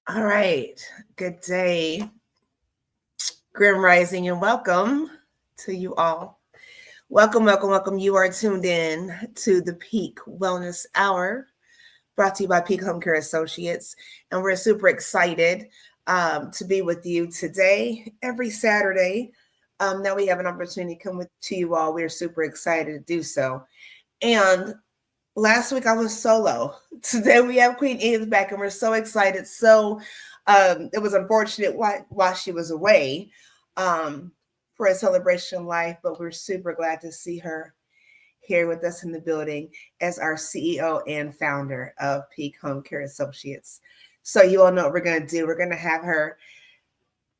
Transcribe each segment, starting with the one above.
All right. Good day, Grim Rising, and welcome to you all. Welcome, welcome, welcome. You are tuned in to the Peak Wellness Hour, brought to you by Peak Homecare Associates. And we're super excited to be with you today, every Saturday. Now we have an opportunity to come to you all. We're super excited to do so. And last week I was solo. Today we have Queen Edith back, and we're so excited. So it was unfortunate while she was away um, for a celebration of life, but we're super glad to see her here with us in the building as our CEO and founder of Peak Home Care Associates. So you all know what we're going to do. We're going to have her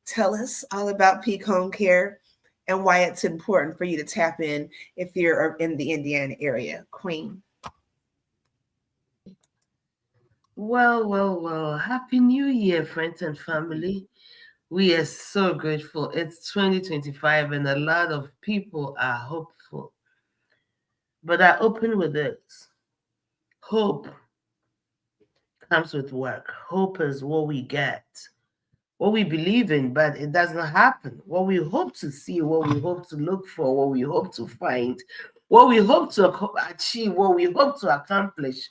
tell us all about Peak Home Care and why it's important for you to tap in if you're in the Indiana area. Queen. Well. Happy New Year, friends and family. We are so grateful. It's 2025 and a lot of people are hopeful. But I open with this. Hope comes with work. Hope is what we get, what we believe in, but it doesn't happen. What we hope to see, what we hope to look for, what we hope to find, what we hope to achieve, what we hope to accomplish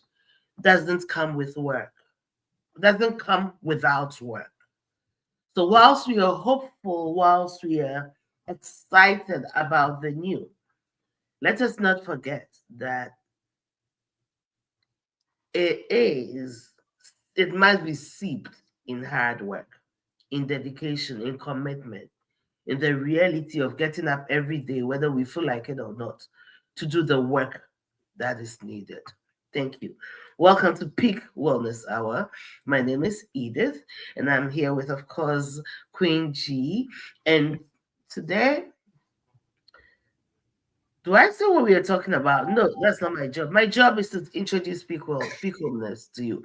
doesn't come with work. Doesn't come without work. So whilst we are hopeful, whilst we are excited about the new, let us not forget that it is, it must be seeped in hard work, in dedication, in commitment, in the reality of getting up every day, whether we feel like it or not, to do the work that is needed. Thank you. Welcome to Peak Wellness Hour. My name is Edith, and I'm here with, of course, Queen G. And today, do I say what we are talking about? No, that's not my job. My job is to introduce Peak Wellness to you.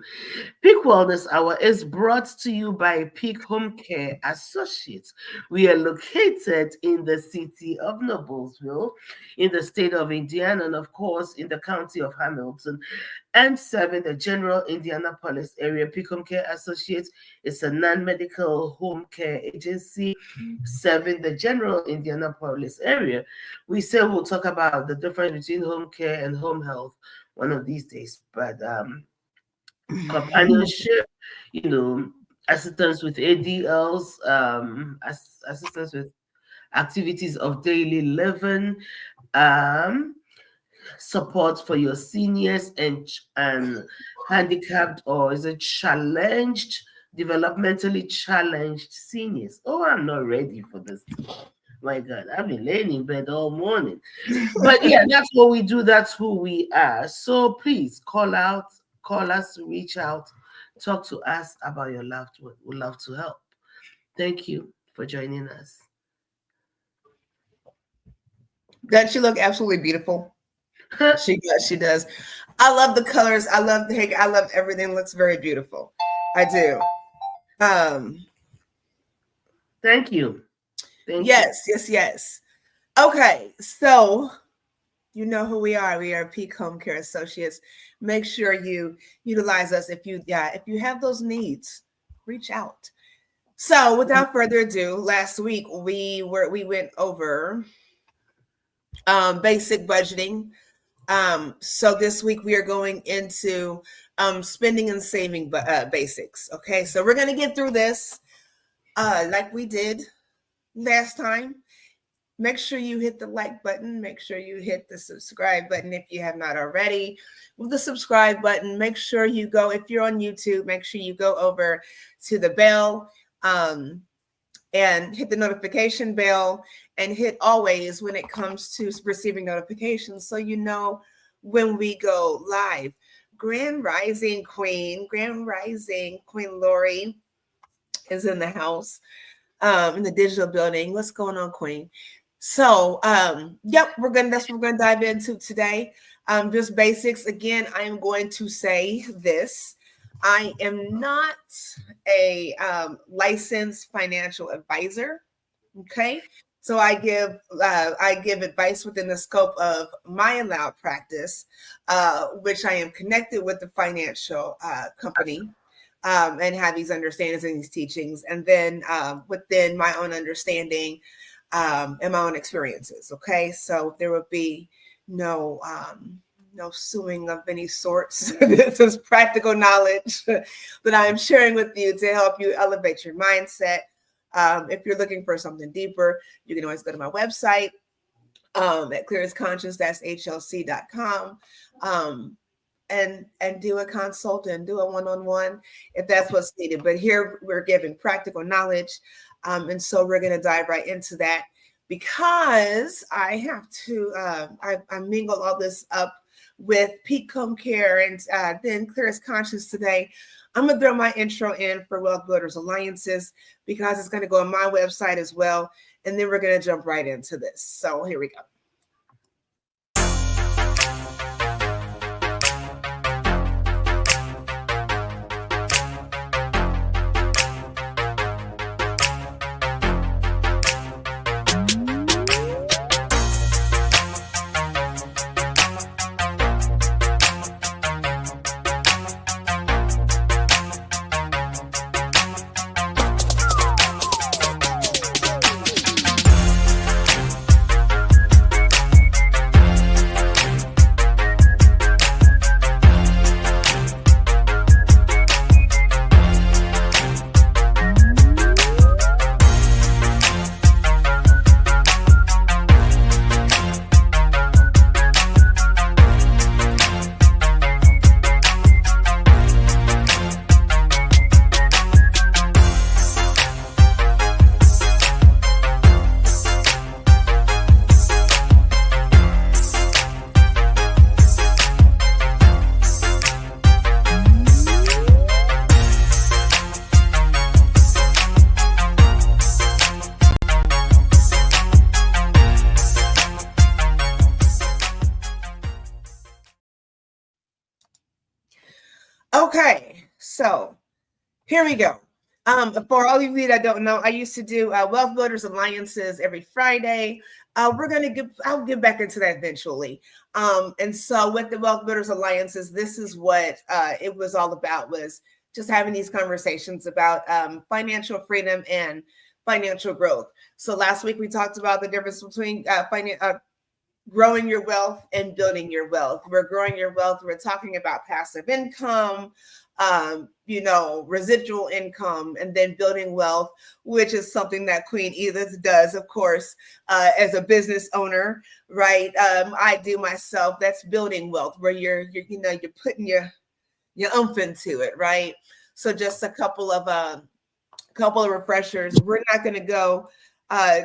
Peak Wellness Hour is brought to you by Peak Home Care Associates. We are located in the city of Noblesville, in the state of Indiana, and of course, in the county of Hamilton, and serving the general Indianapolis area. Peak Home Care Associates is a non-medical home care agency serving the general Indianapolis area. We said we'll talk about the difference between home care and home health one of these days, but companionship, you know, assistance with ADLs, assistance with activities of daily living, um, support for your seniors and handicapped or is it challenged, developmentally challenged seniors. Oh, I'm not ready for this. My God, I've been laying in bed all morning. But yeah, that's what we do. That's who we are. So please call us, reach out, talk to us about your loved one. We'd love to help. Thank you for joining us. Doesn't she look absolutely beautiful? She does. She does. I love the colors. I love the hair. I love everything. It looks very beautiful. I do. Thank you. Yes. Okay, so you know who we are. We are Peak Home Care Associates. Make sure you utilize us if you have those needs. Reach out. So without further ado, last week we went over basic budgeting. So this week we are going into spending and saving basics. Okay, so we're gonna get through this like we did last time. Make sure you hit the like button. Make sure you hit the subscribe button if you have not already. With the subscribe button, make sure you go, if you're on YouTube, make sure you go over to the bell and hit the notification bell and hit always when it comes to receiving notifications so you know when we go live. Grand Rising Queen Lori is in the house, in the digital building. What's going on, Queen? So, that's what we're gonna dive into today. Just basics. Again, I am going to say this. I am not a licensed financial advisor. Okay, so I give advice within the scope of my allowed practice, which I am connected with the financial company and have these understandings and these teachings, and then within my own understanding and my own experiences. Okay, so there would be no suing of any sorts. This is practical knowledge that I am sharing with you to help you elevate your mindset. If you're looking for something deeper, you can always go to my website at Conscious-HLC.com. And do a consult and do a one-on-one if that's what's needed. But here we're giving practical knowledge. And so we're going to dive right into that, because I have to, I mingle all this up with Peak Homecare and then Clearest Conscious today. I'm going to throw my intro in for Wealth Builders Alliances, because it's going to go on my website as well. And then we're going to jump right into this. So here we go. Okay, so here we go. For all of you that don't know, I used to do Wealth Builders Alliances every Friday. I'll get back into that eventually. And so with the Wealth Builders Alliances, this is what it was all about, was just having these conversations about financial freedom and financial growth. So last week we talked about the difference between growing your wealth and building your wealth. We're growing your wealth. We're talking about passive income, residual income, and then building wealth, which is something that Queen Edith does, of course, as a business owner, right? I do myself. That's building wealth, where you're putting your oomph into it, right? So just a couple of refreshers. We're not going to go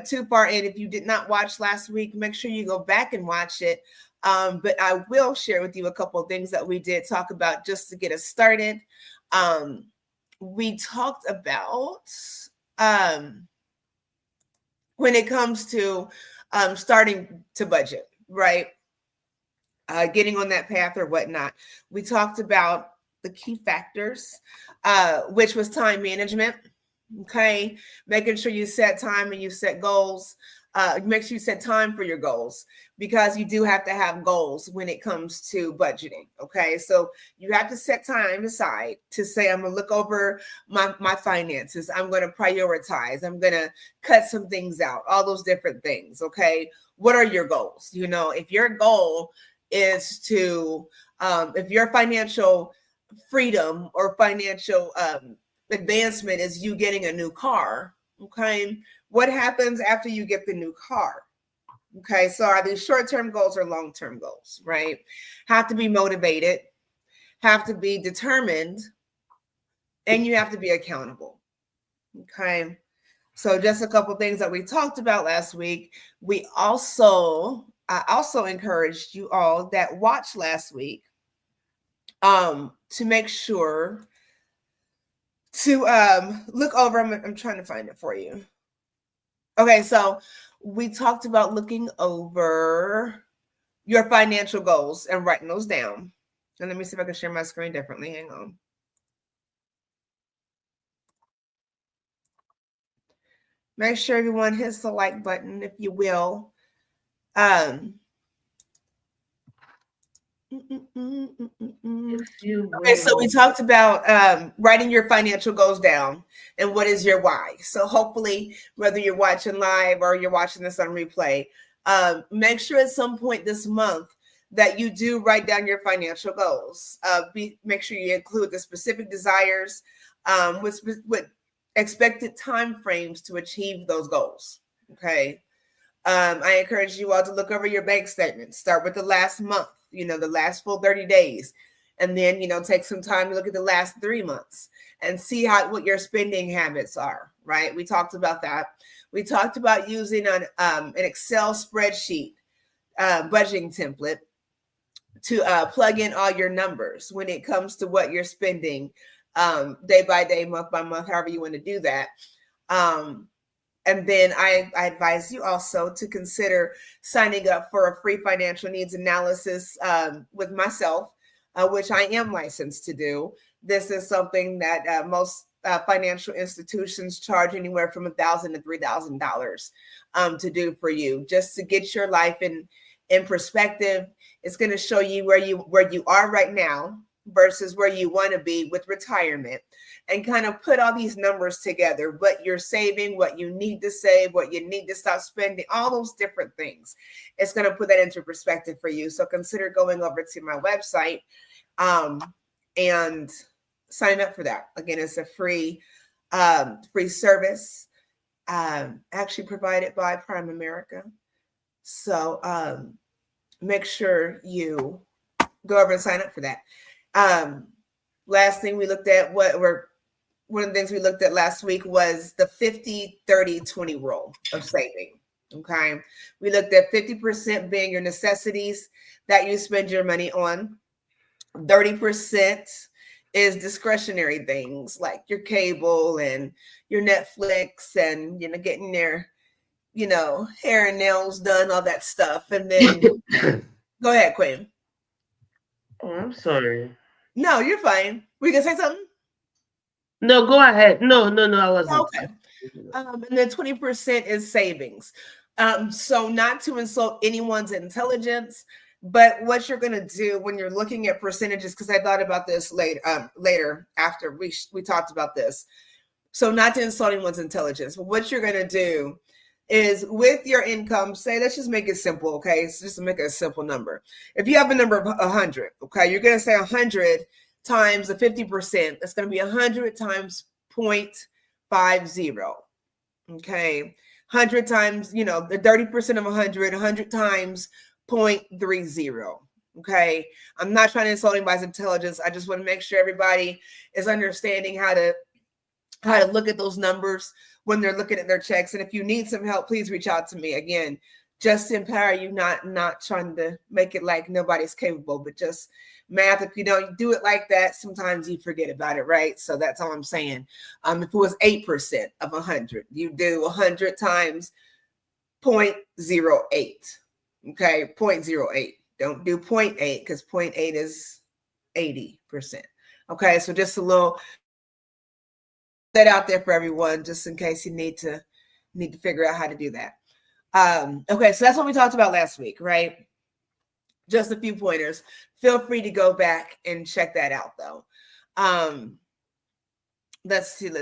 too far in. If you did not watch last week, make sure you go back and watch it. But I will share with you a couple of things that we did talk about just to get us started. We talked about when it comes to starting to budget, right? Getting on that path or whatnot. We talked about the key factors, which was time management. Okay, making sure you set time and you set goals. Make sure you set time for your goals, because you do have to have goals when it comes to budgeting. Okay, so you have to set time aside to say, I'm going to look over my finances. I'm going to prioritize. I'm going to cut some things out, all those different things. Okay, what are your goals? If your goal is to, if your financial freedom or financial advancement is you getting a new car, okay, what happens after you get the new car? Okay, so are these short-term goals or long-term goals, right? Have to be motivated, have to be determined, and you have to be accountable. Okay, so just a couple things that we talked about last week. I also encouraged you all that watched last week to make sure to look over. I'm trying to find it for you. Okay, so we talked about looking over your financial goals and writing those down. And let me see if I can share my screen differently. Hang on. Make sure everyone hits the like button, if you will. If you Okay, so we will. talked about writing your financial goals down and what is your why. So hopefully, whether you're watching live or you're watching this on replay, make sure at some point this month that you do write down your financial goals. Make sure you include the specific desires with expected time frames to achieve those goals. Okay. I encourage you all to look over your bank statements. Start with the last month, the last full 30 days. And then, take some time to look at the last 3 months and see what your spending habits are, right? We talked about that. We talked about using an Excel spreadsheet budgeting template to plug in all your numbers when it comes to what you're spending day by day, month by month, however you want to do that. And then I advise you also to consider signing up for a free financial needs analysis with myself, which I am licensed to do. This is something that most financial institutions charge anywhere from $1,000 to $3,000 to do for you, just to get your life in perspective. It's going to show you where you are right now versus where you want to be with retirement, and kind of put all these numbers together, what you're saving, what you need to save, what you need to stop spending, all those different things. It's going to put that into perspective for you. So consider going over to my website and sign up for that. Again, it's a free service actually provided by Prime America. So make sure you go over and sign up for that. Last thing we looked at, one of the things we looked at last week was the 50-30-20 rule of saving. Okay. We looked at 50% being your necessities that you spend your money on. 30% is discretionary things like your cable and your Netflix and, getting their, hair and nails done, all that stuff. And then go ahead, Queen. Oh, I'm sorry. No, you're fine. Were you gonna say something? No, go ahead. No, I wasn't. Okay. And then 20% is savings. So not to insult anyone's intelligence, but what you're gonna do when you're looking at percentages, because I thought about this later after we talked about this. So not to insult anyone's intelligence, but what you're gonna do is with your income, say, let's just make it simple, okay? So just to make it a simple number. If you have a number of 100, okay, you're going to say 100 times the 50%. That's going to be 100 times 0.50, okay? 100 times, the 30% of 100 times 0.30, okay? I'm not trying to insult anybody's intelligence. I just want to make sure everybody is understanding how to look at those numbers when they're looking at their checks. And if you need some help, please reach out to me. Again, just to empower you, not trying to make it like nobody's capable, but just math. If you don't do it like that, sometimes you forget about it, right? So that's all I'm saying. If it was 8% of 100, you do 100 times 0.08, okay? 0.08. Don't do 0.8 because 0.8 is 80%. Okay, so just a little that out there for everyone, just in case you need to figure out how to do that. Okay, so that's what we talked about last week, right? Just a few pointers. Feel free to go back and check that out, though. Let's see.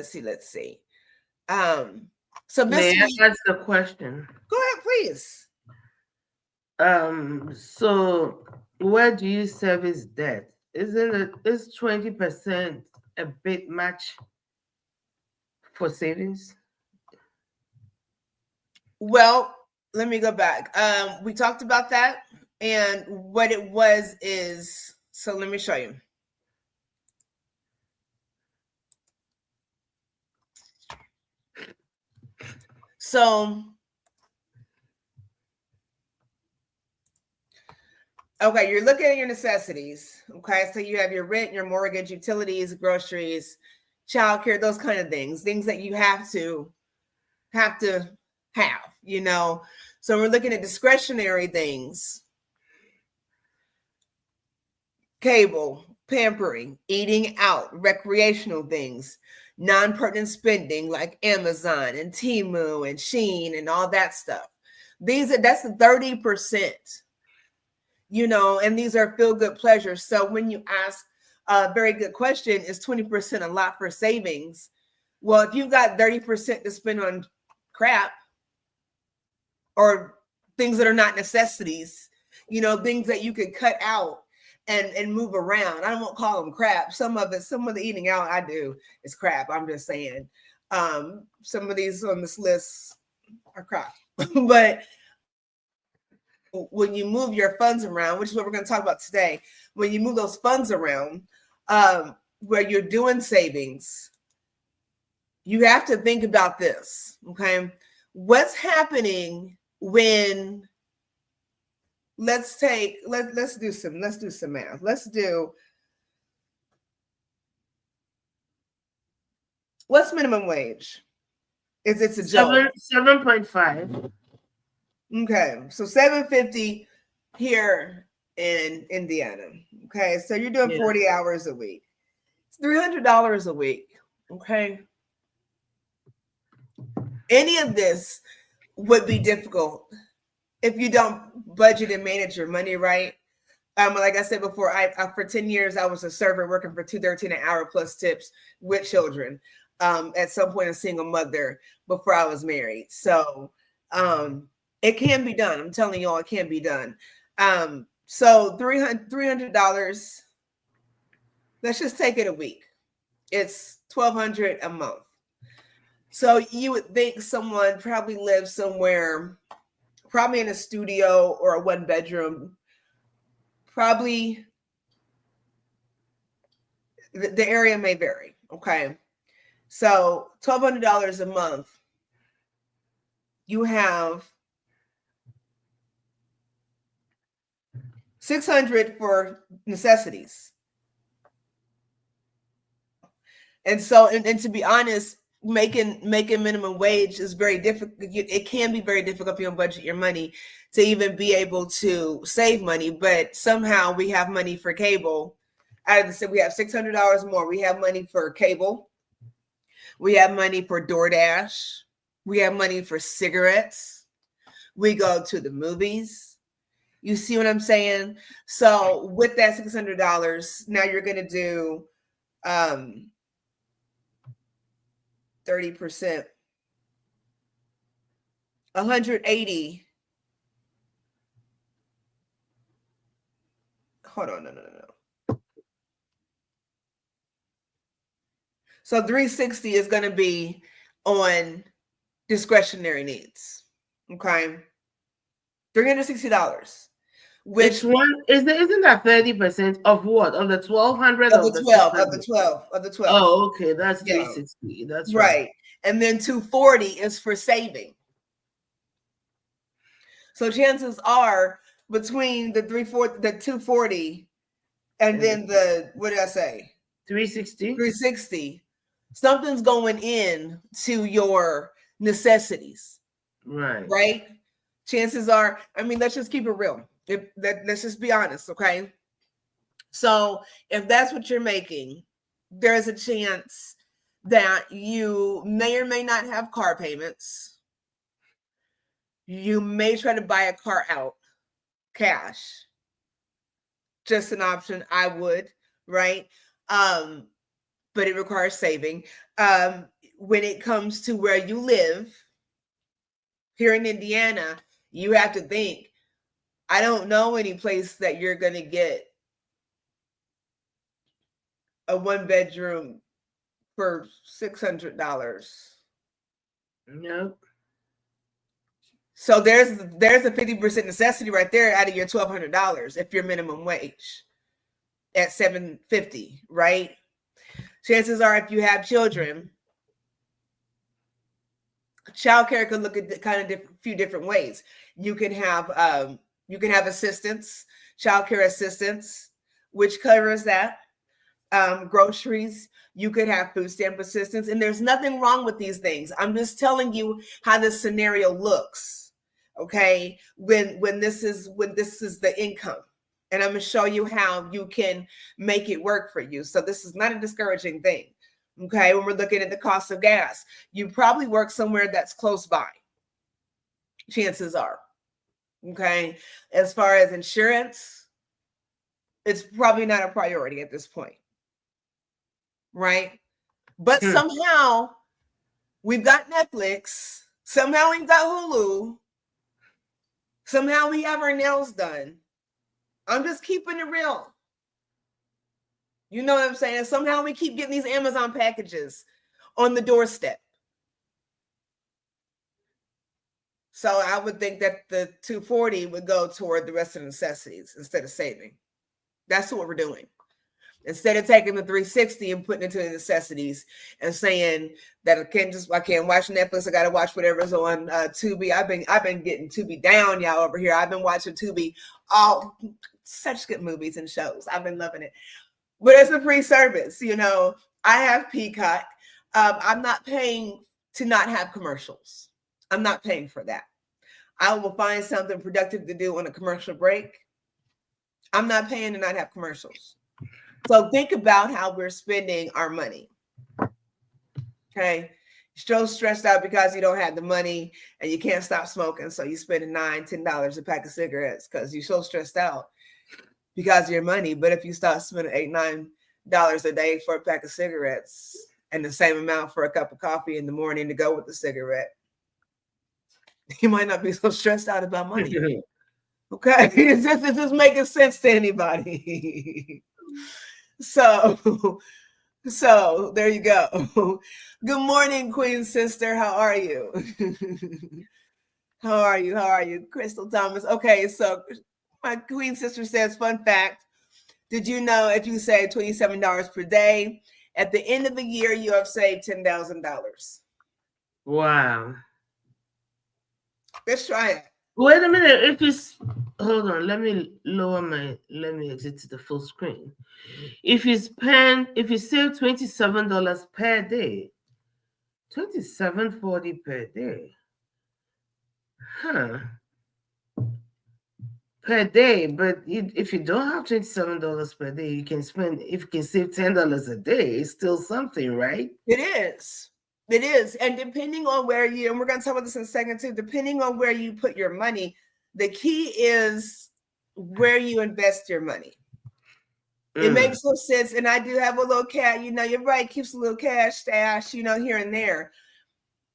So May I ask a question? Go ahead, please. So where do you service debt? Is 20% a bit much for savings? Well, let me go back. We talked about that, and what it was is, so let me show you. So, okay, you're looking at your necessities. Okay, so you have your rent, your mortgage, utilities, groceries, childcare, those kind of things that you have to have. So we're looking at discretionary things: cable, pampering, eating out, recreational things, non-pertinent spending like Amazon and Temu and Shein and all that stuff. That's the 30%. and these are feel-good pleasures. So when you ask a very good question, is 20% a lot for savings? Well, if you've got 30% to spend on crap or things that are not necessities, things that you could cut out and move around. I won't call them crap. Some of the eating out I do is crap. I'm just saying. Some of these on this list are crap. But when you move your funds around, which is what we're going to talk about today, when you move those funds around, where you're doing savings, you have to think about this, okay? What's happening when let's do some math. What's minimum wage? It's a joke. 7.5. Okay, so $7.50 here in Indiana. Okay, so you're doing 40 hours a week. It's $300 a week. Okay. Any of this would be difficult if you don't budget and manage your money right. Like I said before, I for 10 years I was a server working for $2.13 an hour plus tips with children. At some point a single mother before I was married. So it can be done. I'm telling y'all, it can be done. So $300. Let's just take it a week. It's $1,200 a month. So you would think someone probably lives somewhere, probably in a studio or a 1-bedroom. Probably the area may vary. Okay. So $1,200 a month. You have $600 for necessities. And so, and to be honest, making minimum wage is very difficult. It can be very difficult if you don't budget your money to even be able to save money. But somehow we have money for cable. We have $600 more. We have money for cable. We have money for DoorDash. We have money for cigarettes. We go to the movies. You see what I'm saying? So with that $600, now you're going to do 30%, 180. Hold on, no. So 360 is going to be on discretionary needs. Okay. $360. Which one isn't that 30% of what? Of the 1,200 of the 12. Oh, okay. That's 360. That's right. And then 240 is for saving. So chances are between the 240 and then what did I say? 360. Something's going in to your necessities. Right. Chances are, let's just keep it real. Let's just be honest, okay? So if that's what you're making, there's a chance that you may or may not have car payments. You may try to buy a car out cash. Just an option, I would, right? But it requires saving. When it comes to where you live here in Indiana, you have to think, I don't know any place that you're going to get a 1-bedroom for $600. Nope. So there's a 50% necessity right there out of your $1,200 if you're minimum wage at $7.50, right? Chances are, if you have children, childcare could look at kind of few different ways. You can have assistance, childcare assistance, which covers that. Groceries, you could have food stamp assistance, and there's nothing wrong with these things. I'm just telling you how this scenario looks. Okay, when this is the income, and I'm going to show you how you can make it work for you. So this is not a discouraging thing. Okay, when we're looking at the cost of gas, you probably work somewhere that's close by. Chances are. Okay, as far as insurance, it's probably not a priority at this point. Right? But somehow we've got Netflix. Somehow we've got Hulu. Somehow we have our nails done. I'm just keeping it real. You know what I'm saying? Somehow we keep getting these Amazon packages on the doorstep. So I would think that the $240 would go toward the rest of the necessities instead of saving. That's what we're doing. Instead of taking the $360 and putting it to the necessities and saying that I can't watch Netflix. I got to watch whatever's on Tubi. I've been getting Tubi down, y'all, over here. I've been watching Tubi. All such good movies and shows. I've been loving it. But it's a free service, you know. I have Peacock. I'm not paying to not have commercials. I'm not paying for that. I will find something productive to do on a commercial break. I'm not paying to not have commercials. So think about how we're spending our money. Okay. You're so stressed out because you don't have the money and you can't stop smoking. So you're spending $9, $10 a pack of cigarettes because you're so stressed out because of your money. But if you start spending $8, $9 a day for a pack of cigarettes and the same amount for a cup of coffee in the morning to go with the cigarette, you might not be so stressed out about money. Okay. It's just making sense to anybody. So there you go. Good morning, Queen Sister. How are you? How are you? Crystal Thomas. Okay, so my Queen Sister says, fun fact, did you know if you save $27 per day, at the end of the year, you have saved $10,000? Wow. Let's try it. Wait a minute. Hold on, let me exit to the full screen. If you save $27 per day, $27.40 per day. Per day, but if you don't have $27 per day, if you can save $10 a day, it's still something, right? It is. And depending on where and we're going to talk about this in a second too, depending on where you put your money, the key is where you invest your money. It makes no sense. And I do have a little cat, you're right, keeps a little cash stash, here and there.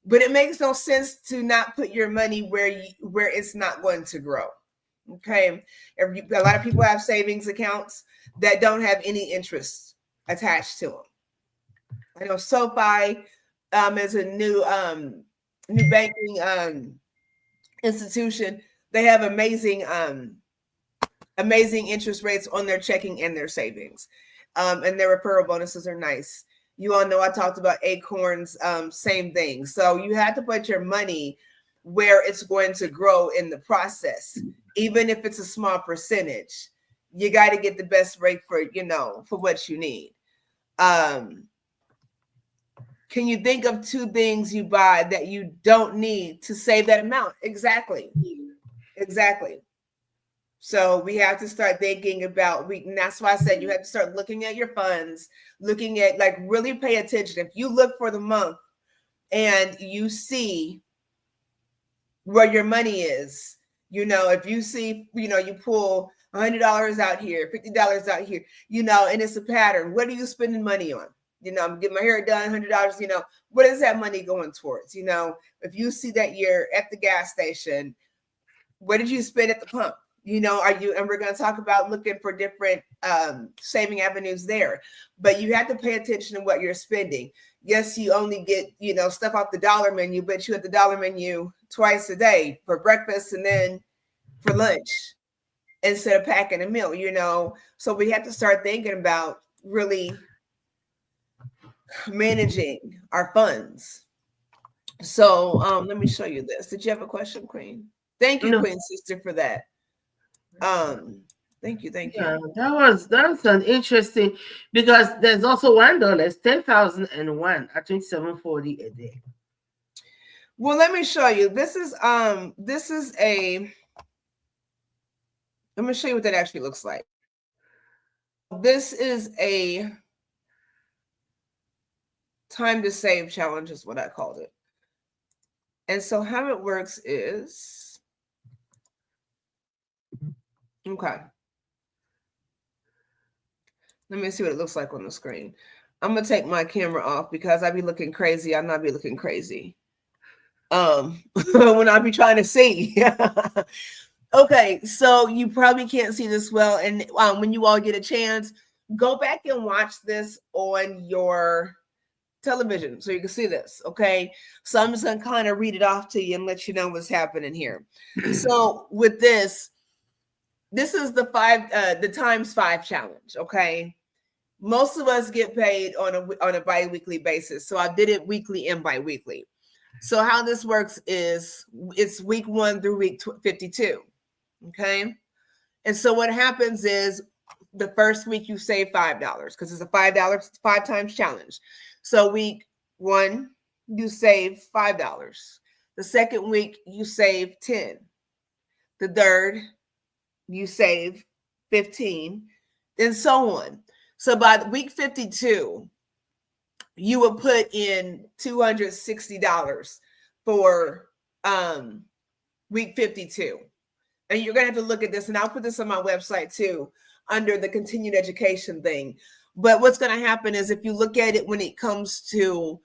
But it makes no sense to not put your money where it's not going to grow. Okay. A lot of people have savings accounts that don't have any interest attached to them. I know SoFi is a new banking institution. They have amazing interest rates on their checking and their savings. And their referral bonuses are nice. You all know I talked about Acorns, same thing. So you have to put your money where it's going to grow in the process, even if it's a small percentage. You got to get the best rate for what you need. Can you think of 2 things you buy that you don't need to save that amount? Exactly. So we have to start thinking about, and that's why I said you have to start looking at your funds, looking at, really pay attention. If you look for the month and you see where your money is, if you see, you pull $100 out here, $50 out here, and it's a pattern. What are you spending money on? I'm getting my hair done, $100, what is that money going towards? If you see that you're at the gas station, what did you spend at the pump? And we're going to talk about looking for different saving avenues there, but you have to pay attention to what you're spending. Yes, you only get, stuff off the dollar menu, but you at the dollar menu twice a day for breakfast and then for lunch instead of packing a meal, so we have to start thinking about really managing our funds. So let me show you this. Did you have a question, Queen? Thank you, Queen Sister, for that. Thank you. Yeah, that's an interesting, because there's also $1. It's 10,001 at $27.40 a day. Well, let me show you. Let me show you what that actually looks like. This is a time to save challenge is what I called it. And so how it works is, okay. Let me see what it looks like on the screen. I'm gonna take my camera off because I be looking crazy. I not be looking crazy. When I be trying to see. Okay, so you probably can't see this well, and when you all get a chance, go back and watch this on your television so you can see this. Okay, so I'm just gonna kind of read it off to you and let you know what's happening here. So with this is the times 5 challenge. Okay, most of us get paid on a bi-weekly basis, so I did it weekly and bi-weekly. So how this works is it's week 1 through week 52. Okay, and so what happens is the first week you save $5 because it's a $5 5 times challenge. So week 1 you save $5. The second week you save 10. The third you save 15, and so on. So by week 52, you will put in $260 for week 52. And you're going to have to look at this, and I'll put this on my website too, under the continued education thing. But what's going to happen is if you look at it when it comes to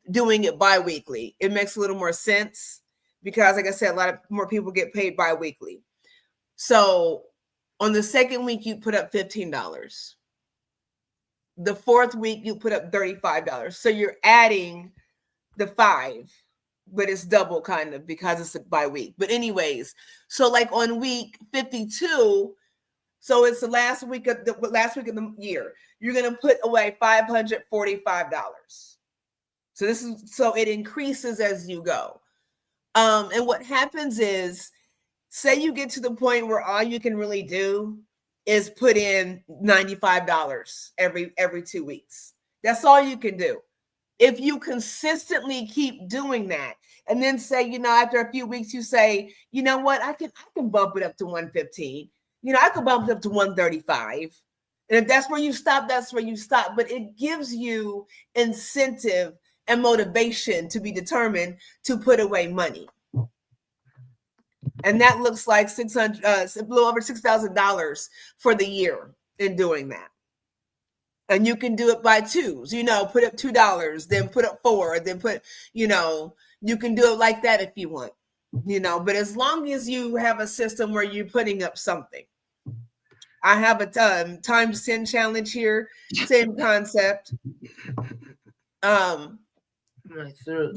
doing it bi-weekly, it makes a little more sense because, like I said, a lot of more people get paid bi-weekly. So on the second week, you put up $15. The fourth week, you put up $35. So you're adding the 5, but it's double kind of because it's by week. But anyways, so like on week 52, so it's the last week of the year, you're going to put away $545. So it increases as you go. And what happens is, say you get to the point where all you can really do is put in $95 every 2 weeks. That's all you can do. If you consistently keep doing that, and then say, after a few weeks, you say, you know what, I can bump it up to 115. I could bump it up to 135. And if that's where you stop, that's where you stop. But it gives you incentive and motivation to be determined to put away money. And that looks like a little over $6,000 for the year in doing that. And you can do it by twos, put up $2, then put up 4, then you can do it like that if you want, but as long as you have a system where you're putting up something. I have a times 10 challenge here, same concept. You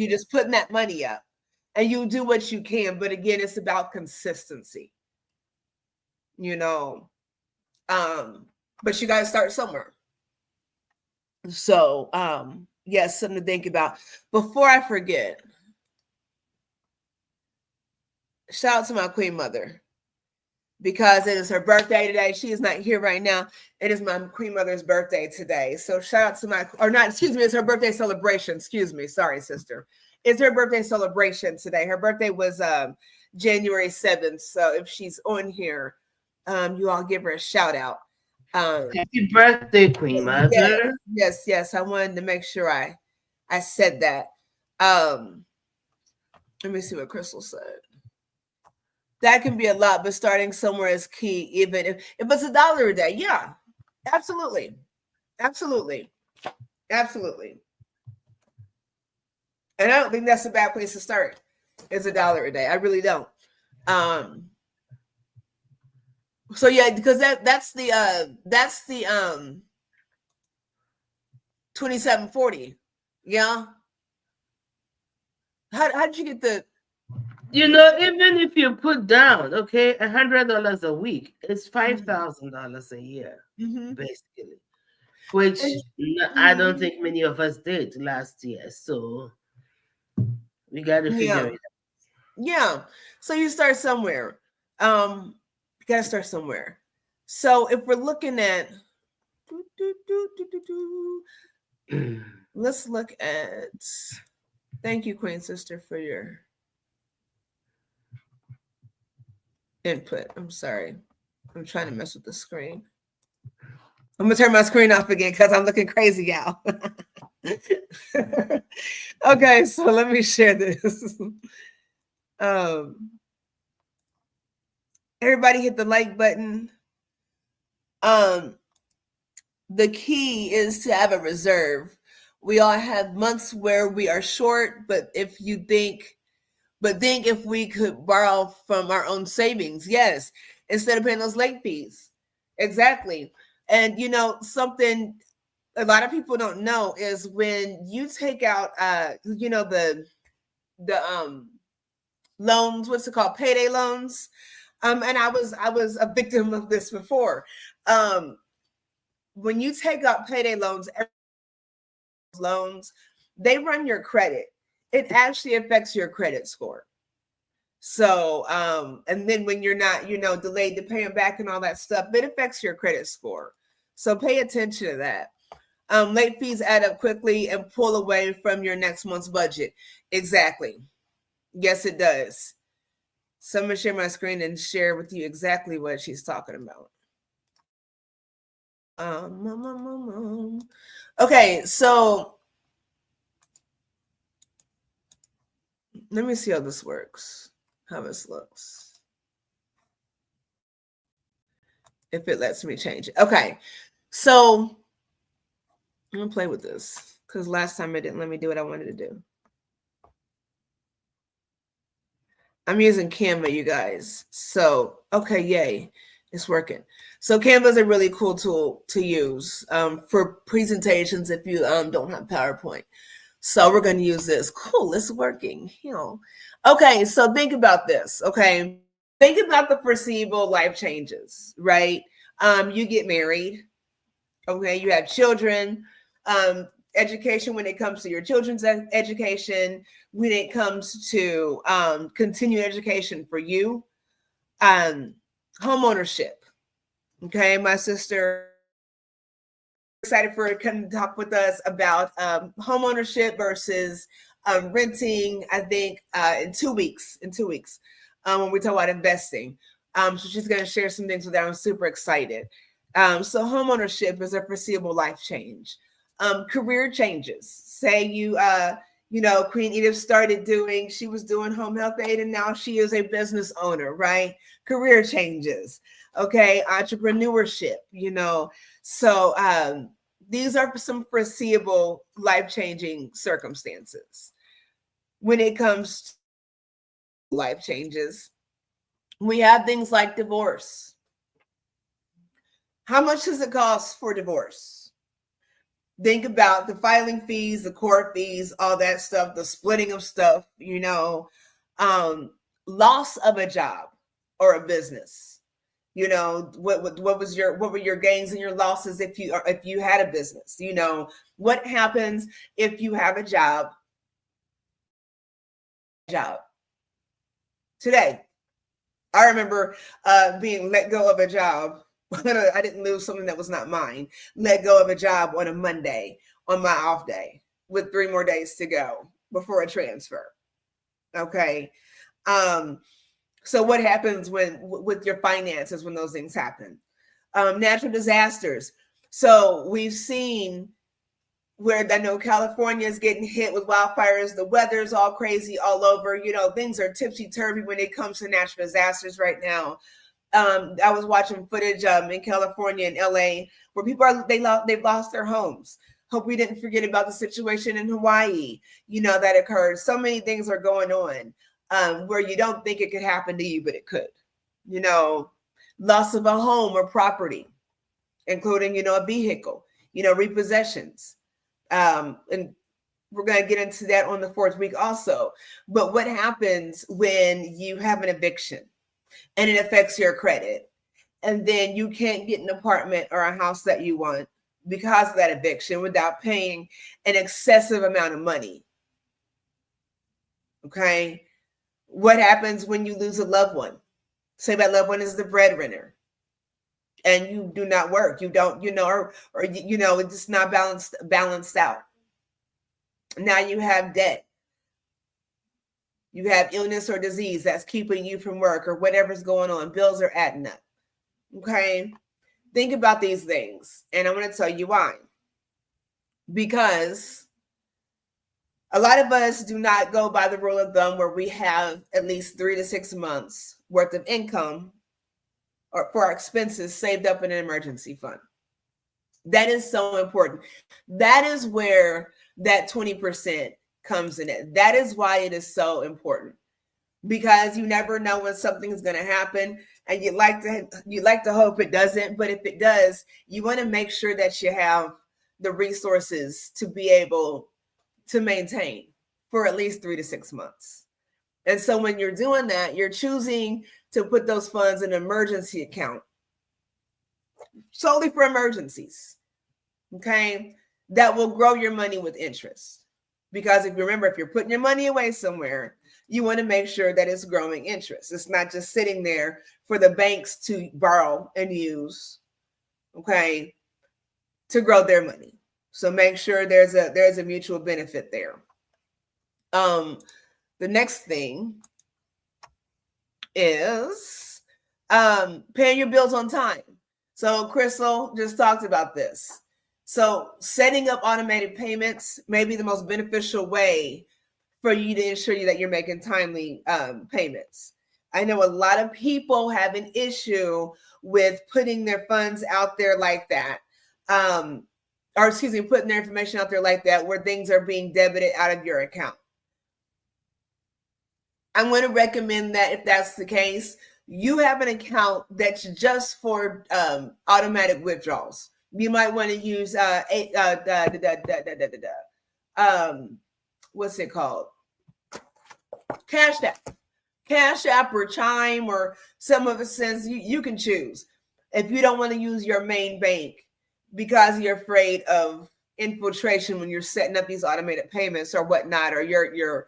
just putting that money up and you do what you can. But again, it's about consistency, but you got to start somewhere. So, yes, something to think about. Before I forget, shout out to my queen mother because it is her birthday today. She is not here right now. It is my queen mother's birthday today. So shout out to it's her birthday celebration. Excuse me. Sorry, sister. It's her birthday celebration today. Her birthday was January 7th. So if she's on here, you all give her a shout out. Happy birthday, Queen Mother. Yes. I wanted to make sure I said that. Let me see what Crystal said. That can be a lot, but starting somewhere is key, even if it's $1 a day. Yeah, absolutely. And I don't think that's a bad place to start. It's $1 a day. I really don't. So yeah, because that's the 2740. Yeah. How did you get the? Even if you put down, $100 a week, it's $5,000 a year, basically, which I don't think many of us did last year. So we got to figure it out. Yeah. So you start somewhere. You got to start somewhere. So if we're looking at, let's look at, thank you, Queen Sister, for your input. I'm sorry. I'm trying to mess with the screen. I'm going to turn my screen off again because I'm looking crazy, y'all. Okay, so let me share this. Everybody hit the like button. the key is to have a reserve. We all have months where we are short, but if if we could borrow from our own savings, yes, instead of paying those late fees. Exactly. And something a lot of people don't know is when you take out the loans, what's it called, payday loans. And I was a victim of this before. When you take out payday loans, they run your credit. It actually affects your credit score. So, and then when you're not, delayed to pay them back and all that stuff, it affects your credit score. So pay attention to that. Late fees add up quickly and pull away from your next month's budget. Exactly. Yes, it does. So I'm going to share my screen and share with you exactly what she's talking about. Okay, so let me see how this works, how this looks. If it lets me change it. Okay, so I'm going to play with this because last time it didn't let me do what I wanted to do. I'm using Canva, you guys. So, okay, yay. It's working. So Canva is a really cool tool to use for presentations if you don't have PowerPoint. So we're going to use this. Cool, it's working. Okay, so think about this. Okay, think about the foreseeable life changes, right? You get married. Okay, you have children. Education when it comes to your children's education, when it comes to continued education for you, home ownership. Okay, my sister excited for her to come talk with us about home ownership versus renting. I think in 2 weeks. When we talk about investing, so she's going to share some things with that. I'm super excited. So home ownership is a foreseeable life change. Career changes. Say Queen Edith she was doing home health aid and now she is a business owner, right? Career changes. Okay. Entrepreneurship, So these are some foreseeable life-changing circumstances. When it comes to life changes, we have things like divorce. How much does it cost for divorce? Think about the filing fees, the court fees, all that stuff, the splitting of stuff, loss of a job or a business. What were your gains and your losses if you had a business? What happens if you have a job today? I remember being let go of a job. I didn't lose something that was not mine. Let go of a job on a Monday on my off day with 3 more days to go before a transfer. Okay. So what happens with your finances when those things happen? Natural disasters. So we've seen where I know California is getting hit with wildfires. The weather's all crazy all over. Things are tipsy-turvy when it comes to natural disasters right now. I was watching footage in California and LA where people they've lost their homes. Hope we didn't forget about the situation in Hawaii, that occurred. So many things are going on where you don't think it could happen to you, but it could. Loss of a home or property, including, a vehicle, repossessions. And we're going to get into that on the 4th week also. But what happens when you have an eviction and it affects your credit, and then you can't get an apartment or a house that you want because of that eviction without paying an excessive amount of money? Okay. What happens when you lose a loved one? Say that loved one is the breadwinner and you do not work. You don't, or it's just not balanced out. Now you have debt. You have illness or disease that's keeping you from work or whatever's going on. Bills are adding up. Okay. Think about these things. And I'm going to tell you why. Because a lot of us do not go by the rule of thumb where we have at least 3 to 6 months worth of income or for our expenses saved up in an emergency fund. That is so important. That is where that 20% comes in it. That is why it is so important, because you never know when something is going to happen, and you'd like to hope it doesn't, but if it does, you want to make sure that you have the resources to be able to maintain for at least 3 to 6 months. And so when you're doing that, you're choosing to put those funds in an emergency account solely for emergencies, okay, that will grow your money with interest. Because if you remember, if you're putting your money away somewhere, you want to make sure that it's growing interest. It's not just sitting there for the banks to borrow and use, okay, to grow their money. So make sure there's a mutual benefit there. The next thing is paying your bills on time. So Crystal just talked about this. So setting up automated payments may be the most beneficial way for you to ensure that you're making timely payments. I know a lot of people have an issue with putting their funds out there like that. Putting their information out there like that, where things are being debited out of your account. I'm going to recommend that if that's the case, you have an account that's just for automatic withdrawals. You might want to use what's it called? Cash App or Chime, or some of it says you can choose. If you don't want to use your main bank because you're afraid of infiltration when you're setting up these automated payments or whatnot, or your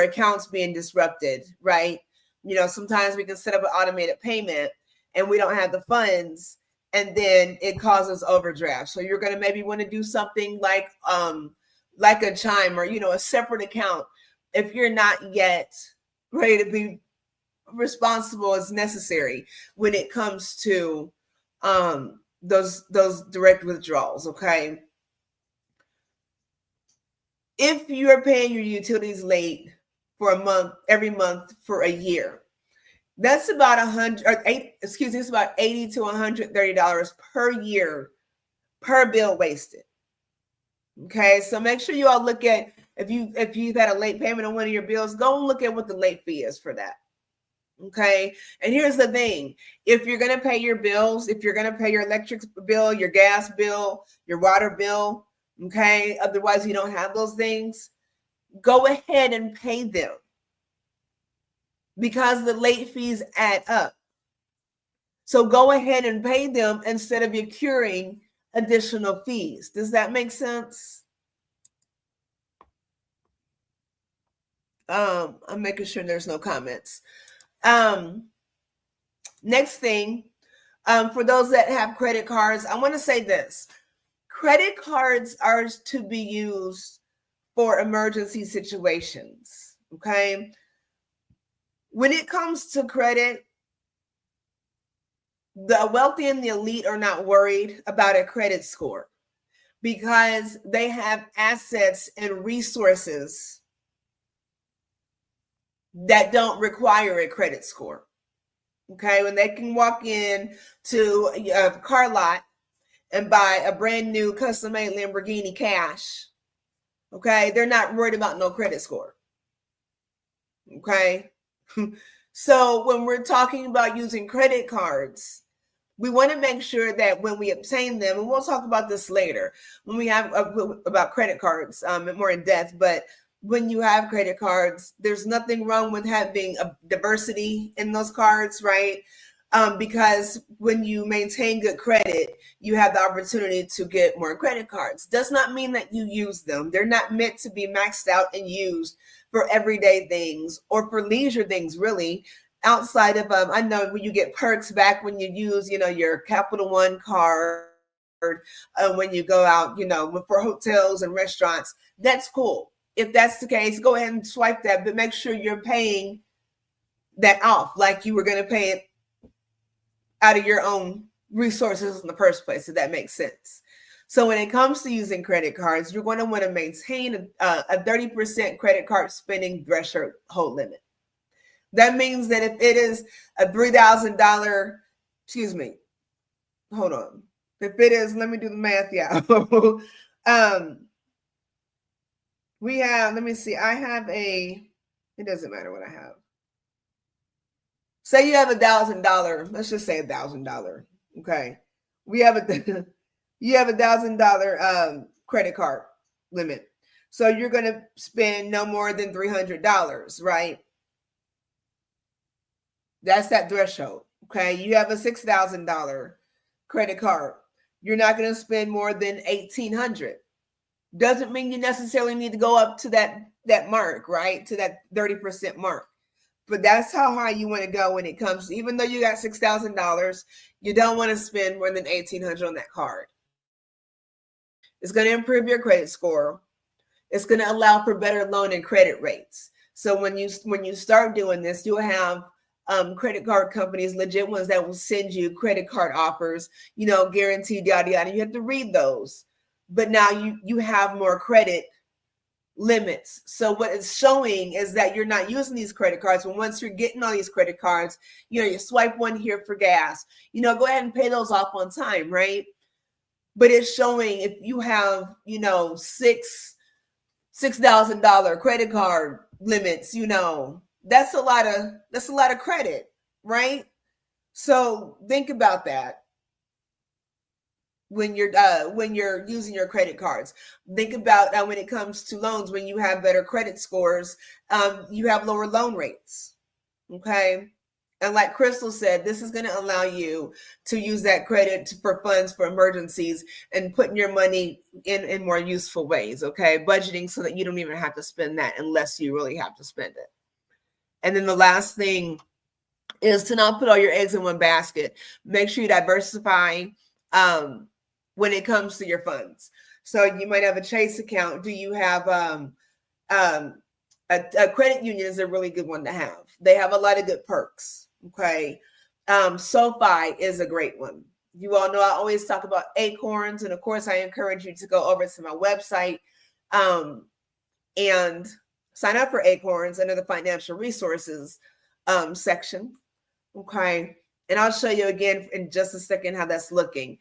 accounts being disrupted, right? You know, sometimes we can set up an automated payment and we don't have the funds, and then it causes overdraft. So you're going to maybe want to do something like a Chime, or, a separate account if you're not yet ready to be responsible as necessary when it comes to those direct withdrawals, okay? If you're paying your utilities late for a month, every month for a year, that's about it's about $80 to $130 per year per bill wasted. Okay, so make sure you all look at, if you've had a late payment on one of your bills, go and look at what the late fee is for that. Okay, and here's the thing: if you're going to pay your bills, if you're going to pay your electric bill, your gas bill, your water bill, okay, otherwise you don't have those things, go ahead and pay them, because the late fees add up. So go ahead and pay them instead of accruing additional fees. Does that make sense? I'm making sure there's no comments. Next thing, for those that have credit cards, I want to say this. Credit cards are to be used for emergency situations, okay? When it comes to credit, the wealthy and the elite are not worried about a credit score, because they have assets and resources that don't require a credit score. Okay, when they can walk in to a car lot and buy a brand new custom-made Lamborghini cash, okay, they're not worried about no credit score. Okay, so when we're talking about using credit cards, we want to make sure that when we obtain them, and we'll talk about this later when we have about credit cards more in depth, but when you have credit cards, there's nothing wrong with having a diversity in those cards, right? Because when you maintain good credit, you have the opportunity to get more credit cards. Does not mean that you use them. They're not meant to be maxed out and used for everyday things or for leisure things, really. Outside of, I know when you get perks back when you use, your Capital One card, when you go out, for hotels and restaurants, that's cool. If that's the case, go ahead and swipe that, but make sure you're paying that off like you were going to pay it out of your own resources in the first place, if that makes sense. So when it comes to using credit cards, you're going to want to maintain a 30% credit card spending threshold limit. That means that if it is a $3,000, hold on. If it is, let me do the math, yeah. We have, let me see, I have it doesn't matter what I have. Say you have $1,000, let's just say $1,000. Okay. You have $1,000 credit card limit. So you're going to spend no more than $300, right? That's that threshold. Okay. You have a $6,000 credit card. You're not going to spend more than $1,800. Doesn't mean you necessarily need to go up to that mark, right? To that 30% mark. But that's how high you want to go when it comes to, even though you got $6,000, you don't want to spend more than $1,800 on that card. It's going to improve your credit score. It's going to allow for better loan and credit rates. So when you start doing this, you'll have credit card companies, legit ones, that will send you credit card offers, guaranteed, yada, yada. You have to read those. But now you have more credit limits. So what it's showing is that you're not using these credit cards. But once you're getting on these credit cards, you swipe one here for gas, go ahead and pay those off on time, right? But it's showing if you have, $6,000 credit card limits, that's a lot of credit, right? So think about that. When you're using your credit cards, think about when it comes to loans, when you have better credit scores, you have lower loan rates. Okay. And like Crystal said, this is going to allow you to use that credit for funds for emergencies and putting your money in more useful ways. Okay. Budgeting so that you don't even have to spend that unless you really have to spend it. And then the last thing is to not put all your eggs in one basket. Make sure you diversify when it comes to your funds. So you might have a Chase account. Do you have a credit union is a really good one to have. They have a lot of good perks. Okay. SoFi is a great one. You all know I always talk about Acorns. And of course, I encourage you to go over to my website and sign up for Acorns under the financial resources section. Okay. And I'll show you again in just a second how that's looking.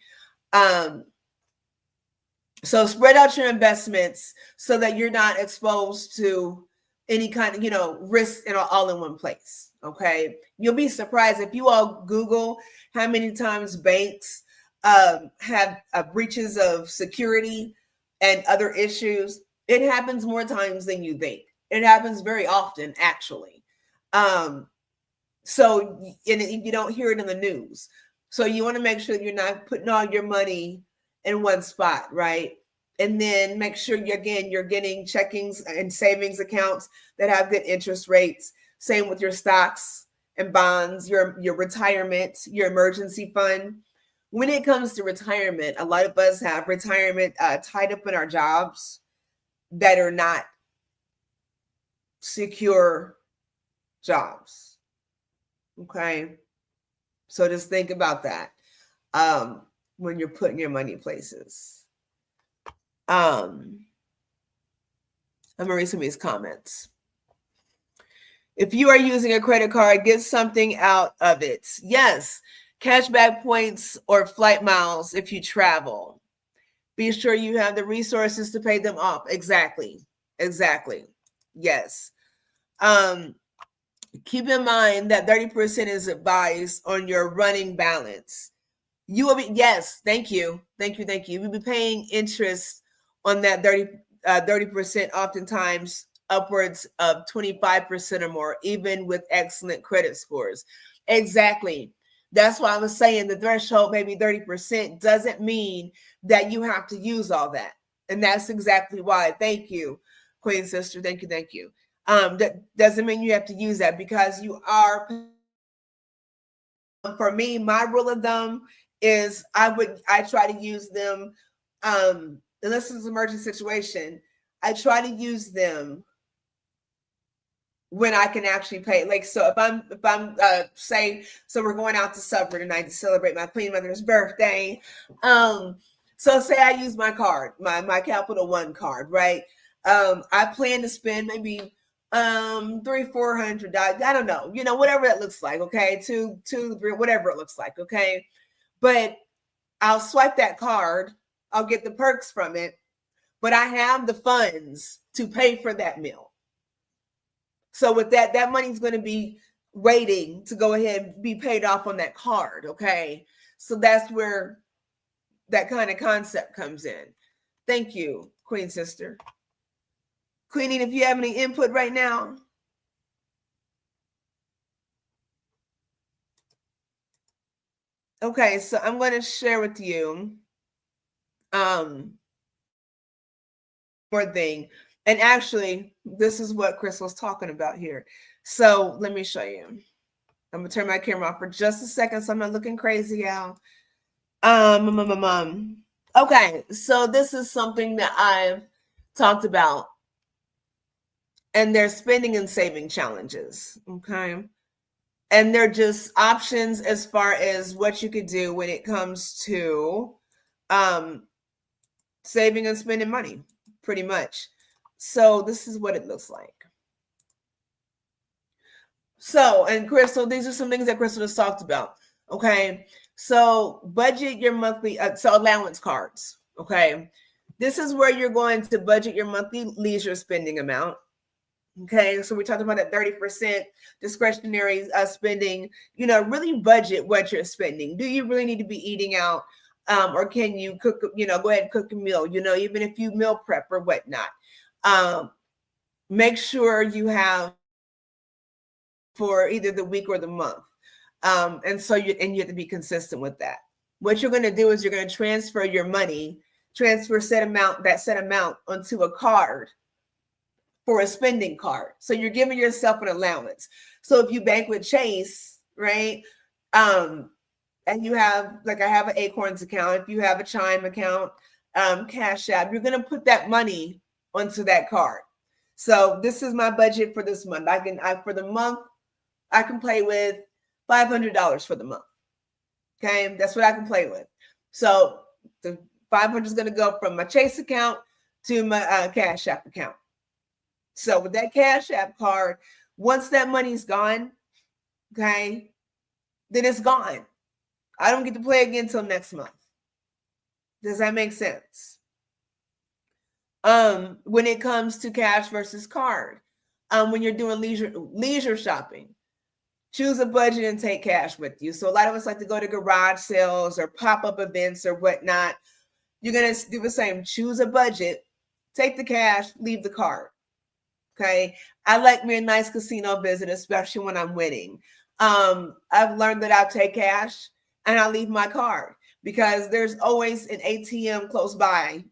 So spread out your investments so that you're not exposed to any kind of, risk all in one place. Okay. You'll be surprised if you all Google how many times banks have breaches of security and other issues. It happens more times than you think. It happens very often, actually. So you don't hear it in the news. So you want to make sure you're not putting all your money in one spot, right? And then make sure you're getting checkings and savings accounts that have good interest rates. Same with your stocks and bonds, your retirement, your emergency fund. When it comes to retirement, a lot of us have retirement tied up in our jobs that are not secure jobs. Okay. So just think about that when you're putting your money places. I'm going to read some of these comments. If you are using a credit card, get something out of it. Yes, cashback points or flight miles if you travel. Be sure you have the resources to pay them off. Exactly. Yes. Keep in mind that 30% is advised on your running balance. You will be, yes, thank you. You will be paying interest on that 30%, oftentimes upwards of 25% or more, even with excellent credit scores. Exactly. That's why I was saying the threshold, maybe 30%, doesn't mean that you have to use all that. And that's exactly why. Thank you, Queen Sister. Thank you. That doesn't mean you have to use that because you are. For me, my rule of thumb is I try to use them unless it's an emergency situation. I try to use them when I can actually pay. Like, so if I'm say, so we're going out to supper tonight to celebrate my Queen Mother's birthday. So say I use my card, my Capital One card, right? I plan to spend maybe $300-$400. I don't know, whatever that looks like. Okay. $200-$300, whatever it looks like. Okay. But I'll swipe that card. I'll get the perks from it, but I have the funds to pay for that meal. So with that, that money's going to be waiting to go ahead and be paid off on that card. Okay. So that's where that kind of concept comes in. Thank you, Queen Sister. Queenie, if you have any input right now. Okay, so I'm going to share with you more thing. And actually, this is what Crystal's talking about here. So let me show you. I'm gonna turn my camera off for just a second so I'm not looking crazy, y'all. Okay, so this is something that I've talked about, and they're spending and saving challenges. Okay. And they're just options as far as what you could do when it comes to saving and spending money, pretty much. So this is what it looks like. So, and Crystal, these are some things that Crystal has talked about. Okay. So budget your monthly, so allowance cards. Okay. This is where you're going to budget your monthly leisure spending amount. Okay. So we talked about that 30% discretionary spending, really budget what you're spending. Do you really need to be eating out? Or can you cook, go ahead and cook a meal, even if you meal prep or whatnot. Make sure you have for either the week or the month. And so you have to be consistent with that. What you're going to do is you're going to transfer your money, transfer that set amount onto a card for a spending card. So you're giving yourself an allowance. So if you bank with Chase, right? And you have, like I have an Acorns account, if you have a Chime account, Cash App, you're going to put that money onto that card. So this is my budget for this month. For the month, I can play with $500 for the month. Okay, that's what I can play with. So the 500 is going to go from my Chase account to my Cash App account. So with that Cash App card, once that money's gone, okay, then it's gone. I don't get to play again until next month. Does that make sense? When it comes to cash versus card, when you're doing leisure shopping, choose a budget and take cash with you. So a lot of us like to go to garage sales or pop-up events or whatnot. You're going to do the same. Choose a budget, take the cash, leave the card. Okay. I like me a nice casino visit, especially when I'm winning. I've learned that I'll take cash and I'll leave my card because there's always an ATM close by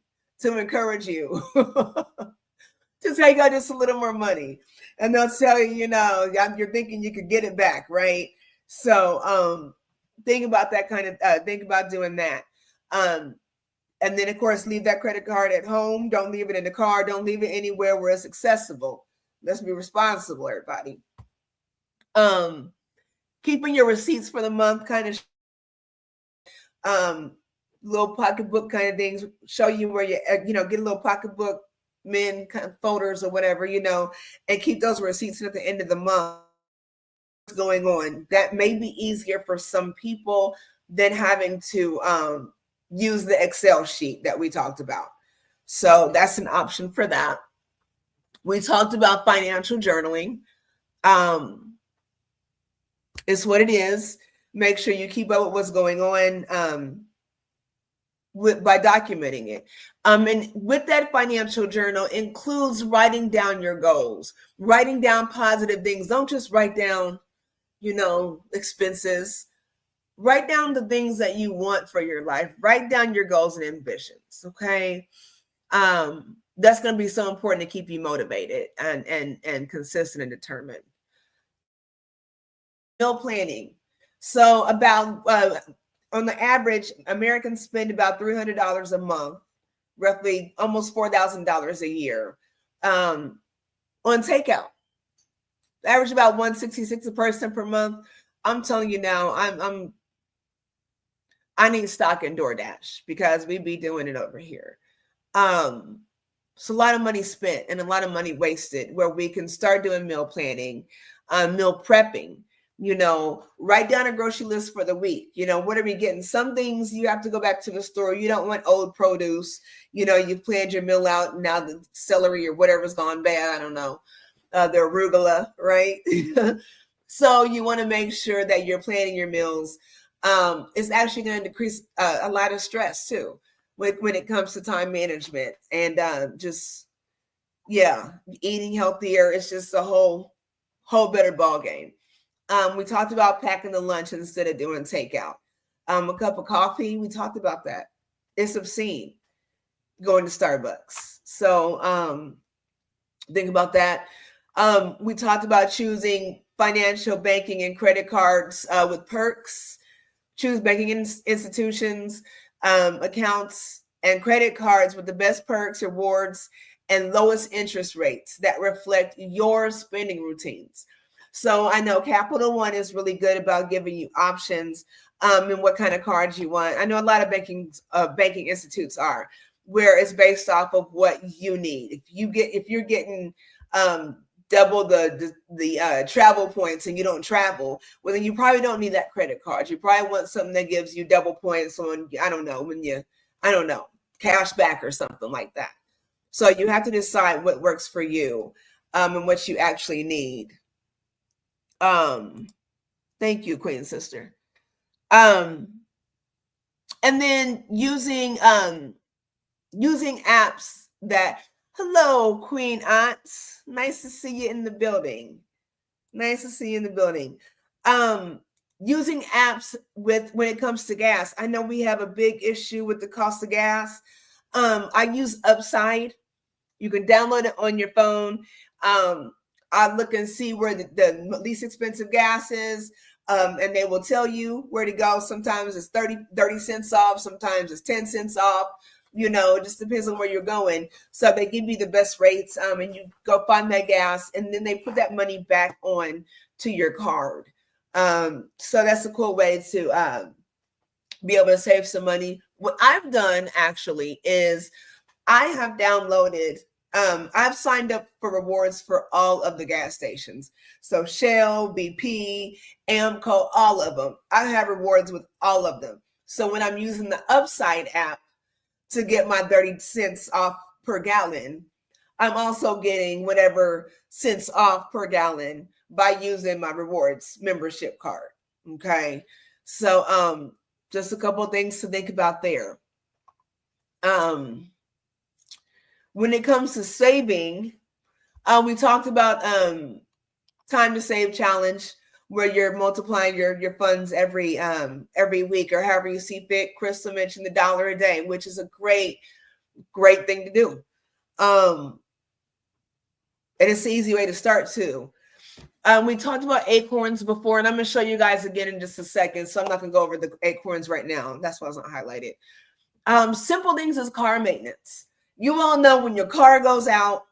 to encourage you to take out just a little more money. And they'll tell you, you're thinking you could get it back, right? So think about that think about doing that. And then, of course, leave that credit card at home. Don't leave it in the car. Don't leave it anywhere where it's accessible. Let's be responsible, everybody. Keeping your receipts for the month, kind of little pocketbook kind of things, show you where you, get a little pocketbook men kind of folders or whatever, and keep those receipts at the end of the month. What's going on? That may be easier for some people than having to use the Excel sheet that we talked about. So that's an option for that. We talked about financial journaling. It's what it is. Make sure you keep up with what's going on by documenting it. And with that financial journal includes writing down your goals, writing down positive things. Don't just write down, expenses. Write down the things that you want for your life. Write down your goals and ambitions. Okay. That's going to be so important to keep you motivated and consistent and determined. Meal planning. So about on the average, Americans spend about $300 a month, roughly almost $4,000 a year on takeout. Average about $166 a person per month. I'm telling you now, I need stock in DoorDash because we be doing it over here. So a lot of money spent and a lot of money wasted where we can start doing meal planning, meal prepping. Write down a grocery list for the week. What are we getting? Some things you have to go back to the store. You don't want old produce. You've planned your meal out, and now the celery or whatever's gone bad. I don't know. The arugula, right? So you want to make sure that you're planning your meals. It's actually going to decrease a lot of stress too when it comes to time management and eating healthier. It's just a whole better ball game. We talked about packing the lunch instead of doing takeout. A cup of coffee, we talked about that. It's obscene going to Starbucks. So think about that. We talked about choosing financial banking and credit cards with perks. Choose banking institutions, accounts, and credit cards with the best perks, rewards, and lowest interest rates that reflect your spending routines. So I know Capital One is really good about giving you options and what kind of cards you want. I know a lot of banking institutes are, where it's based off of what you need. If you're getting double the travel points and you don't travel, well, then you probably don't need that credit card. You probably want something that gives you double points on, cash back or something like that. So you have to decide what works for you and what you actually need. Thank you, Queen Sister. And then using apps that, hello, Queen Aunts. Nice to see you in the building. Using apps when it comes to gas. I know we have a big issue with the cost of gas. I use Upside. You can download it on your phone. I look and see where the least expensive gas is. And they will tell you where to go. Sometimes it's 30 cents off. Sometimes it's 10 cents off. It just depends on where you're going. So they give you the best rates, and you go find that gas, and then they put that money back on to your card. So that's a cool way to be able to save some money. What I've done actually is I have downloaded, I've signed up for rewards for all of the gas stations. So Shell, BP, Amco, all of them. I have rewards with all of them. So when I'm using the Upside app to get my 30 cents off per gallon, I'm also getting whatever cents off per gallon by using my rewards membership card. Okay. So just a couple of things to think about there. When it comes to saving, we talked about time to save challenge, where you're multiplying your funds every week or however you see fit. Crystal mentioned the $1 a day, which is a great thing to do. And it's an easy way to start too. We talked about acorns before, and I'm going to show you guys again in just a second. So I'm not going to go over the acorns right now. That's why it's not highlighted. Simple things as car maintenance. You all know when your car goes out,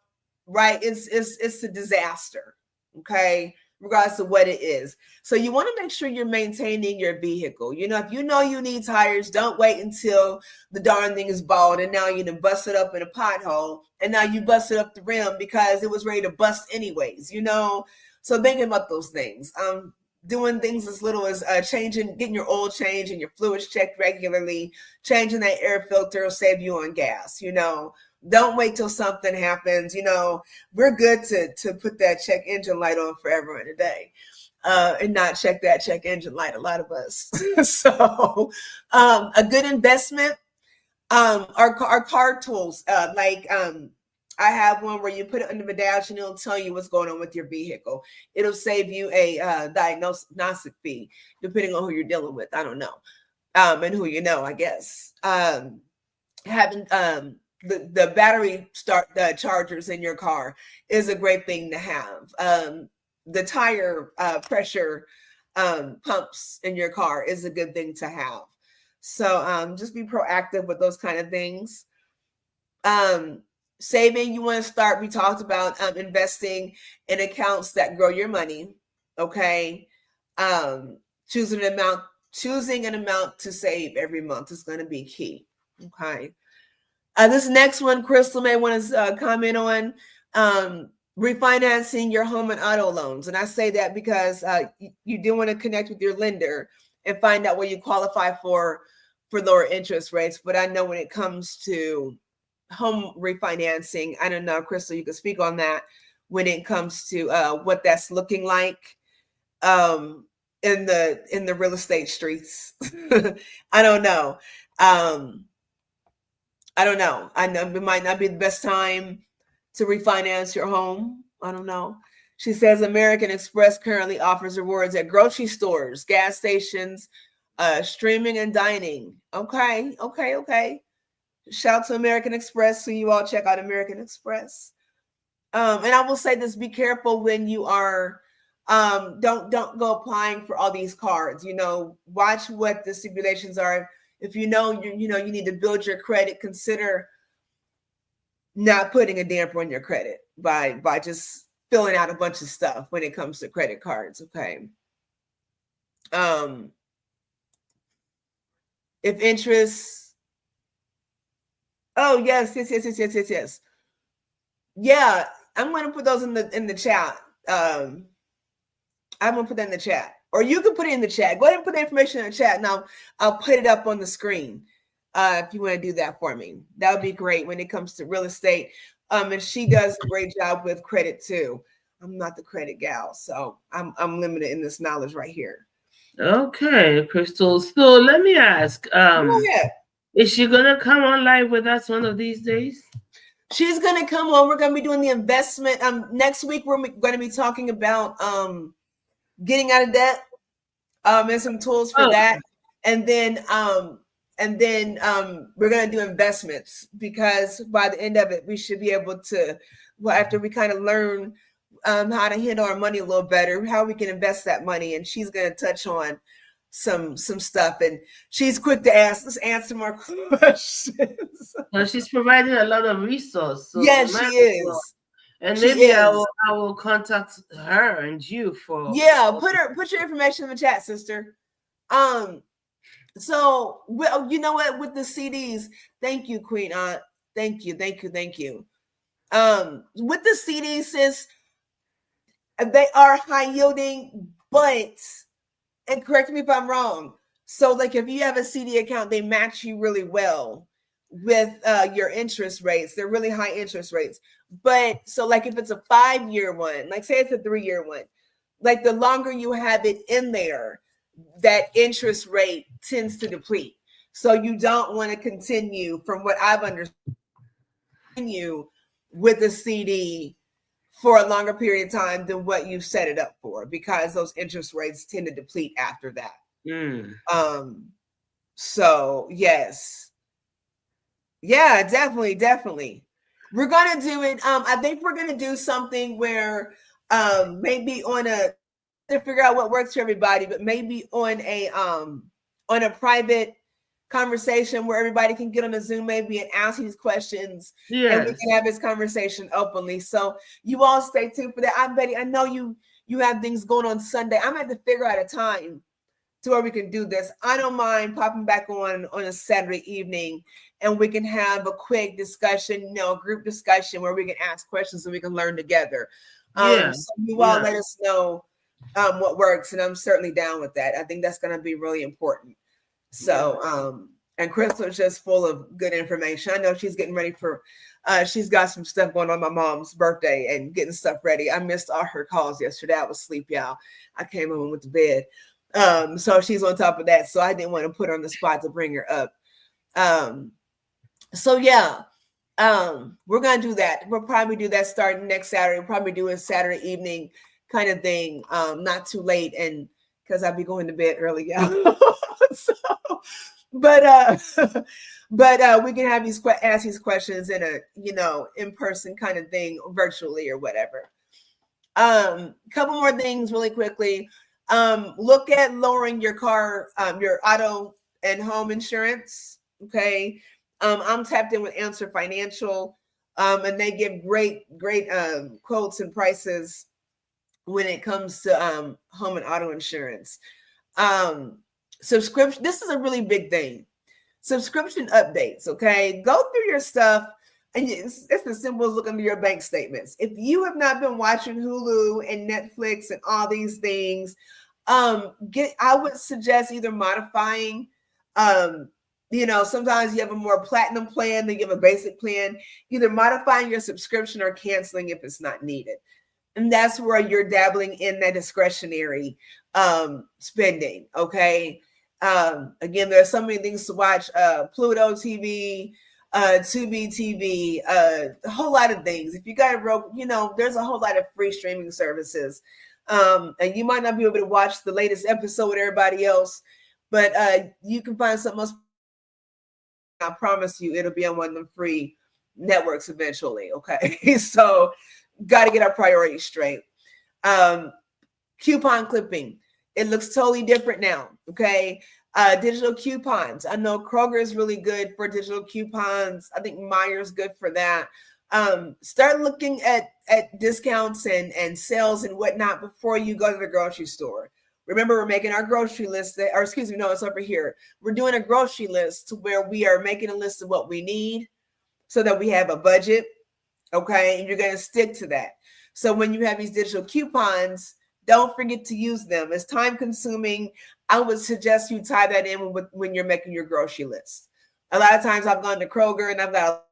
right? It's a disaster. Okay. Regardless of what it is. So you want to make sure you're maintaining your vehicle. If you know you need tires, don't wait until the darn thing is bald and now you done bust it up in a pothole and now you busted up the rim because it was ready to bust anyways, So thinking about those things. Doing things as little as getting your oil changed and your fluids checked regularly, changing that air filter will save you on gas, Don't wait till something happens. We're good to put that check engine light on forever and a day and not check that check engine light, a lot of us. So a good investment, our car tools, I have one where you put it under the dash and it'll tell you what's going on with your vehicle. It'll save you a diagnostic fee, depending on who you're dealing with. I don't know. And who I guess. Having the battery chargers in your car is a great thing to have. The tire pressure pumps in your car is a good thing to have. So just be proactive with those kind of things. Saving, you want to start, we talked about investing in accounts that grow your money. Okay. Choosing an amount to save every month is going to be key. Okay. This next one, Crystal may want to comment on. refinancing your home and auto loans. And I say that because you do want to connect with your lender and find out what you qualify for lower interest rates. But I know when it comes to home refinancing, I don't know, Crystal, you can speak on that when it comes to what that's looking like in the real estate streets. I don't know. I don't know. I know it might not be the best time to refinance your home. I don't know. She says American Express currently offers rewards at grocery stores, gas stations, streaming and dining. Okay. Shout to American Express. So you all check out American Express. And I will say this: be careful when you are. Don't go applying for all these cards. Watch what the stipulations are. If you need to build your credit, consider not putting a damper on your credit by just filling out a bunch of stuff when it comes to credit cards. Okay. If interest. Oh yes. Yeah, I'm going to put those in the chat. I'm going to put that in the chat, or you can put it in the chat. Go ahead and put the information in the chat. Now I'll put it up on the screen. If you want to do that for me, that would be great when it comes to real estate. And she does a great job with credit too. I'm not the credit gal, so I'm limited in this knowledge right here. Okay, Crystal. So let me ask, is she gonna come on live with us one of these days? She's gonna come on. We're gonna be doing the investment. Next week we're going to be talking about getting out of debt, and some tools for that. And then we're going to do investments, because by the end of it, we should be able to, after we kind of learn how to handle our money a little better, how we can invest that money. And she's going to touch on some stuff, and she's quick to answer more questions. Well, she's providing a lot of resources. So yes, she is. And maybe I will contact her and you for. Yeah, put your information in the chat, sister. So, well, you know what, with the CDs, thank you, Queen Aunt. Thank you. With the CDs, sis, they are high yielding, but, and correct me if I'm wrong, so like if you have a CD account, they match you really well with your interest rates. They're really high interest rates. But so like if it's a 5-year one, like say it's a 3-year one, like the longer you have it in there, that interest rate tends to deplete. So you don't want to continue, from what I've understood, with the CD for a longer period of time than what you set it up for, because those interest rates tend to deplete after that. So yes. Yeah, definitely. We're going to do it. I think we're going to do something where maybe to figure out what works for everybody, but maybe on a private conversation where everybody can get on a Zoom maybe and ask these questions. Yes. And we can have this conversation openly. So you all stay tuned for that. I'm Betty. I know you have things going on Sunday. I'm going to have to figure out a time to where we can do this. I don't mind popping back on a Saturday evening, and we can have a quick discussion, group discussion where we can ask questions and we can learn together. So you all let us know what works, and I'm certainly down with that. I think that's going to be really important. So, and Crystal is just full of good information. I know she's getting ready for, she's got some stuff going on my mom's birthday and getting stuff ready. I missed all her calls yesterday. I was asleep, y'all. I came home and went to bed. So she's on top of that. So I didn't want to put her on the spot to bring her up. So yeah, we're going to do that. We'll probably do that starting next Saturday. We'll probably do a Saturday evening kind of thing. Not too late, and because I'll be going to bed early. Yeah. But we can have ask these questions in a, in-person kind of thing, virtually or whatever. Couple more things really quickly. Look at lowering your your auto and home insurance. Okay. I'm tapped in with Answer Financial, and they give great quotes and prices when it comes to home and auto insurance. Subscription. This is a really big thing. Subscription updates. Okay. Go through your stuff. And it's as simple as looking at your bank statements. If you have not been watching Hulu and Netflix and all these things, I would suggest either modifying, sometimes you have a more platinum plan than you have a basic plan, either modifying your subscription or canceling if it's not needed. And that's where you're dabbling in that discretionary spending. Okay. Again, there's so many things to watch. Pluto TV, Tubi TV, a whole lot of things. If you got a rope, there's a whole lot of free streaming services. And you might not be able to watch the latest episode with everybody else, but you can find something else. I promise you, it'll be on one of them free networks eventually. Okay. So got to get our priorities straight. Coupon clipping. It looks totally different now. Okay. Digital coupons. I know Kroger is really good for digital coupons. I think Meyer's good for that. Start looking at discounts and sales and whatnot before you go to the grocery store. Remember, we're making our grocery list, it's over here. We're doing a grocery list to where we are making a list of what we need so that we have a budget. Okay. And you're going to stick to that. So when you have these digital coupons, don't forget to use them. It's time consuming. I would suggest you tie that in when you're making your grocery list. A lot of times I've gone to Kroger and I've got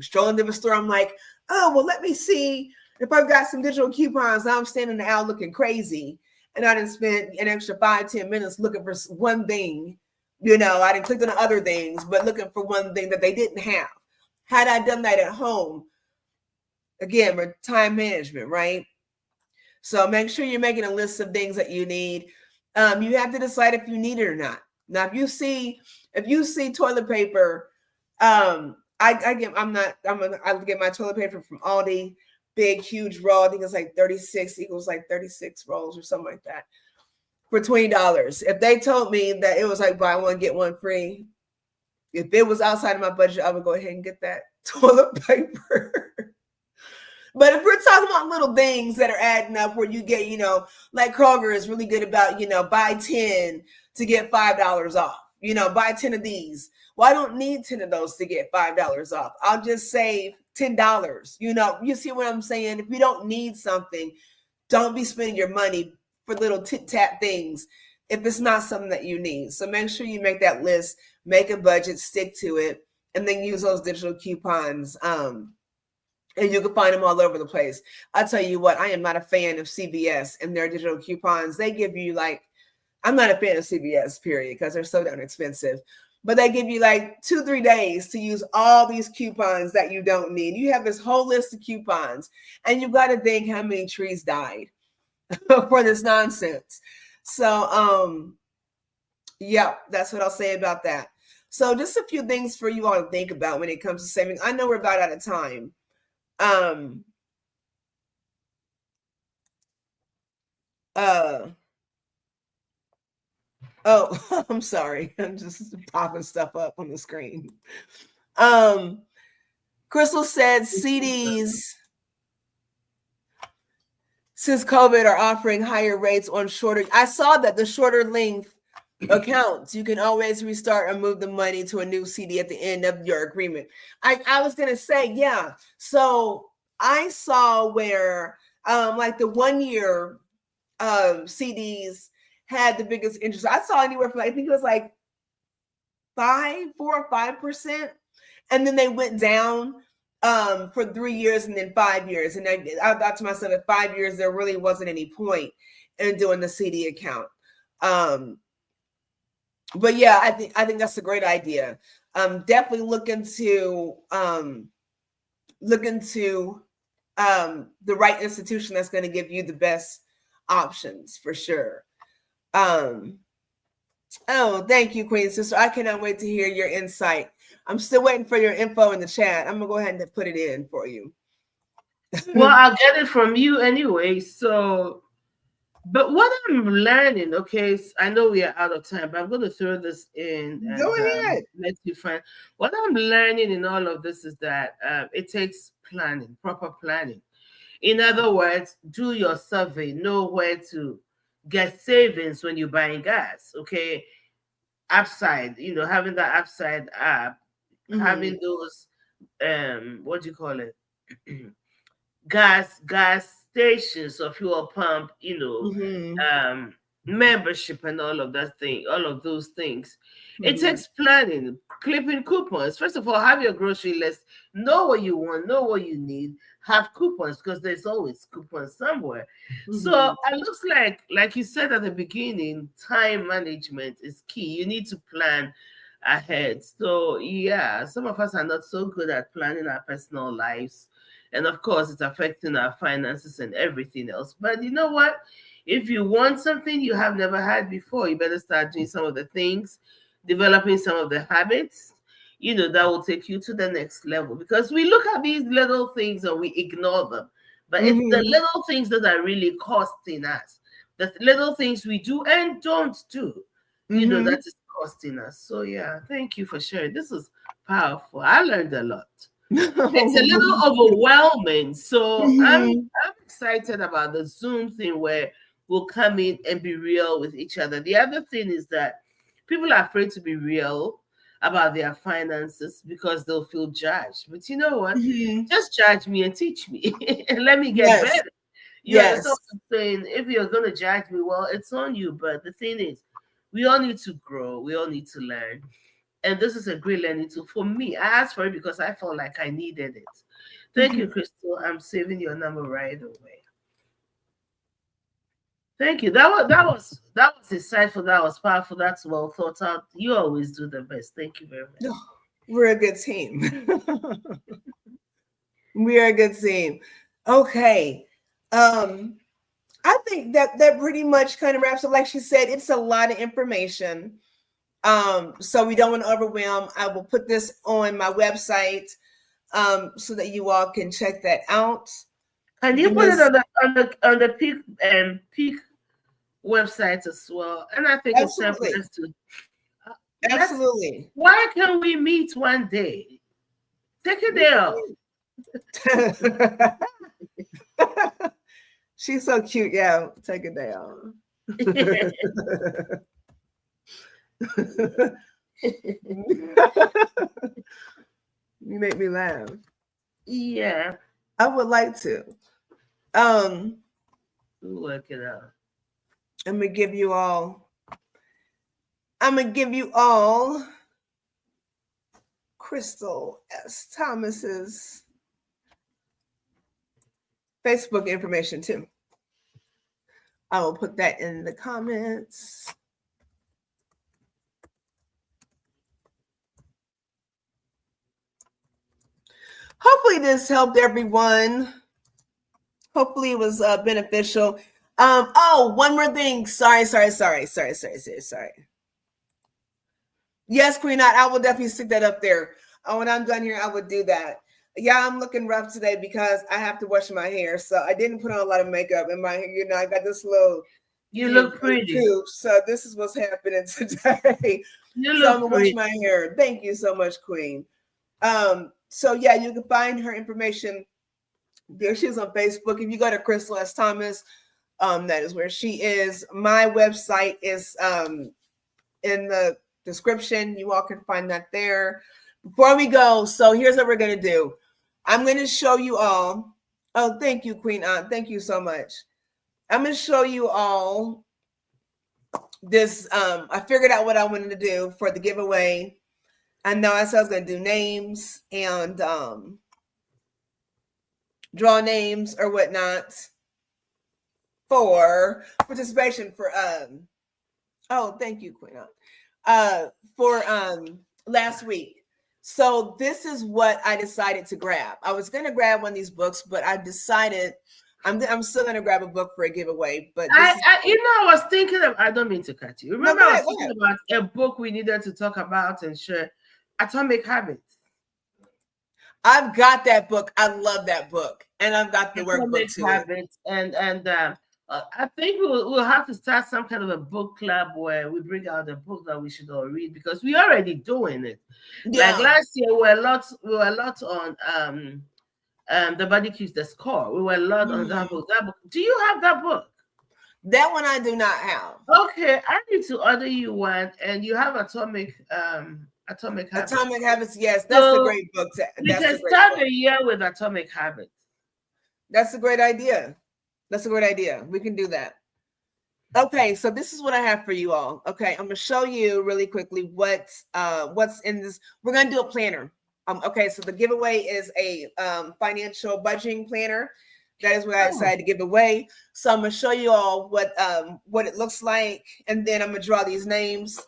strolling to the store. I'm like, oh, well, let me see if I've got some digital coupons. Now I'm standing in the aisle looking crazy. And I didn't spend an extra 5-10 minutes looking for one thing. I didn't click on the other things, but looking for one thing that they didn't have. Had I done that at home, again, with time management, right? So make sure you're making a list of things that you need. You have to decide if you need it or not. Now, if you see toilet paper, I get my toilet paper from Aldi, big, huge roll. I think it's like 36 equals like 36 rolls or something like that for $20. If they told me that it was like buy one, get one free, if it was outside of my budget, I would go ahead and get that toilet paper. But if we're talking about little things that are adding up where you get, like Kroger is really good about, buy 10 to get $5 off, buy 10 of these. Well, I don't need 10 of those to get $5 off. I'll just save $10. You see what I'm saying? If you don't need something, don't be spending your money for little tit-tat things if it's not something that you need. So make sure you make that list, make a budget, stick to it, and then use those digital coupons. And you can find them all over the place. I'll tell you what, I am not a fan of CVS and their digital coupons. They give you I'm not a fan of CVS, period, because they're so damn expensive. But they give you 2-3 days to use all these coupons that you don't need. You have this whole list of coupons, and you've got to think how many trees died for this nonsense. So, yeah, that's what I'll say about that. So just a few things for you all to think about when it comes to saving. I know we're about out of time. I'm sorry. I'm just popping stuff up on the screen. Crystal said CDs since COVID are offering higher rates on shorter. I saw that the shorter length accounts, you can always restart and move the money to a new CD at the end of your agreement. I was going to say, yeah. So I saw where the 1 year CDs had the biggest interest. I saw anywhere from I think it was 4 or 5%. And then they went down for 3 years and then 5 years. And I thought to myself, at 5 years, there really wasn't any point in doing the CD account. But yeah, I think that's a great idea. Definitely look into the right institution that's going to give you the best options for sure. Oh, thank you, Queen Sister. I cannot wait to hear your insight. I'm still waiting for your info in the chat. I'm gonna go ahead and put it in for you. Well, I'll get it from you anyway. So, but what I'm learning, okay, I know we are out of time, but I'm going to throw this in. And, go ahead. Let you find. What I'm learning in all of this is that it takes planning, proper planning. In other words, do your survey, know where to get savings when you're buying gas, okay? Upside, having that upside app, having those what do you call it? gas stations or fuel pump, Mm-hmm. um membership and all of those things. It Mm-hmm. takes planning, clipping coupons. First of all, have your grocery list, know what you want, know what you need, have coupons because there's always coupons somewhere. Mm-hmm. So it looks like you said at the beginning, time management is key. You need to plan ahead. So yeah, some of us are not so good at planning our personal lives, and of course it's affecting our finances and everything else. But you know what, if you want something you have never had before, you better start doing some of the things, developing some of the habits, that will take you to the next level. Because we look at these little things and we ignore them, but it's the Mm-hmm. little things that are really costing us, the little things we do and don't do, that Mm-hmm. is costing us. So yeah, thank you for sharing. This is powerful. I learned a lot. It's a little overwhelming. So Mm-hmm. I'm excited about the Zoom thing where we'll come in and be real with each other. The other thing is that people are afraid to be real about their finances because they'll feel judged. But you know what? Mm-hmm. Just judge me and teach me and let me get Yes. better. You understand Yes. what I'm saying? If you're gonna judge me, well, it's on you. But the thing is, we all need to grow. We all need to learn. And this is a great learning tool for me. I asked for it because I felt like I needed it. Thank you, Mm-hmm. Crystal. I'm saving your number right away. Thank you. That was insightful. That was powerful. That's well thought out. You always do the best. Thank you very much. Oh, we're a good team. We are a good team. Okay. I think that pretty much kind of wraps up. Like she said, it's a lot of information. So we don't want to overwhelm. I will put this on my website so that you all can check that out. Can you put it Miss, on the peak website as well? And I think it's time for absolutely, us to let's. absolutely. Why can't we meet one day? Take a day off. She's so cute. Yeah, take it down. You make me laugh. Yeah, I would like to. Um, we'll work it out. I'm gonna give you all. I'm gonna give you all Crystal S. Thomas's Facebook information too. I will put that in the comments. Hopefully this helped everyone. Hopefully it was beneficial. Oh, one more thing. Sorry. Yes, Queen, I will definitely stick that up there. When I'm done here, I would do that. Yeah, I'm looking rough today because I have to wash my hair. So I didn't put on a lot of makeup in my hair. I got this little You look pretty. tube. So this is what's happening today. You So I'm look gonna wash pretty. my hair. Thank you so much, Queen. So yeah, you can find her information there. She's on Facebook. If you go to Crystal S. Thomas, that is where she is. My website is in the description. You all can find that there. Before we go, so here's what we're gonna do. I'm gonna show you all. Oh, thank you, Queen Aunt. Thank you so much. I'm gonna show you all this. I figured out what I wanted to do for the giveaway. I know I said I was gonna do names and draw names or whatnot for participation for oh, thank you, Queen Aunt. For last week. So this is what I decided to grab. I was gonna grab one of these books, but I decided I'm still gonna grab a book for a giveaway. But I was thinking of. I don't mean to cut you. No, Remember, go I ahead, was go thinking ahead. about a book we needed to talk about and share. Atomic Habits. I've got that book. I love that book, and I've got the Atomic workbook to it. Habits, and I think we'll have to start some kind of a book club where we bring out the book that we should all read because we're already doing it. Like Yeah. last year, we were a lot on the body keeps the score. We were a lot on that book. That book. Do you have that book? That one I do not have. Okay, I need to order you one, and you have Atomic Atomic Habits. Atomic Habits, yes, that's a great book. We can start the year with Atomic Habits. That's a great idea. That's a great idea. We can do that. Okay, so this is what I have for you all. Okay, I'm gonna show you really quickly what's in this. We're gonna do a planner. Okay, so the giveaway is a financial budgeting planner. That is what I decided to give away. So I'm gonna show you all what it looks like, and then I'm gonna draw these names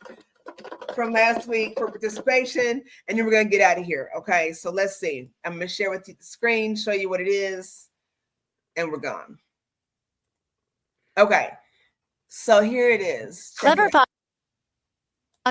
from last week for participation, and then we're gonna get out of here. Okay, so let's see. I'm gonna share with you the screen, show you what it is, and we're gone. Okay, so here it is. Cleverfox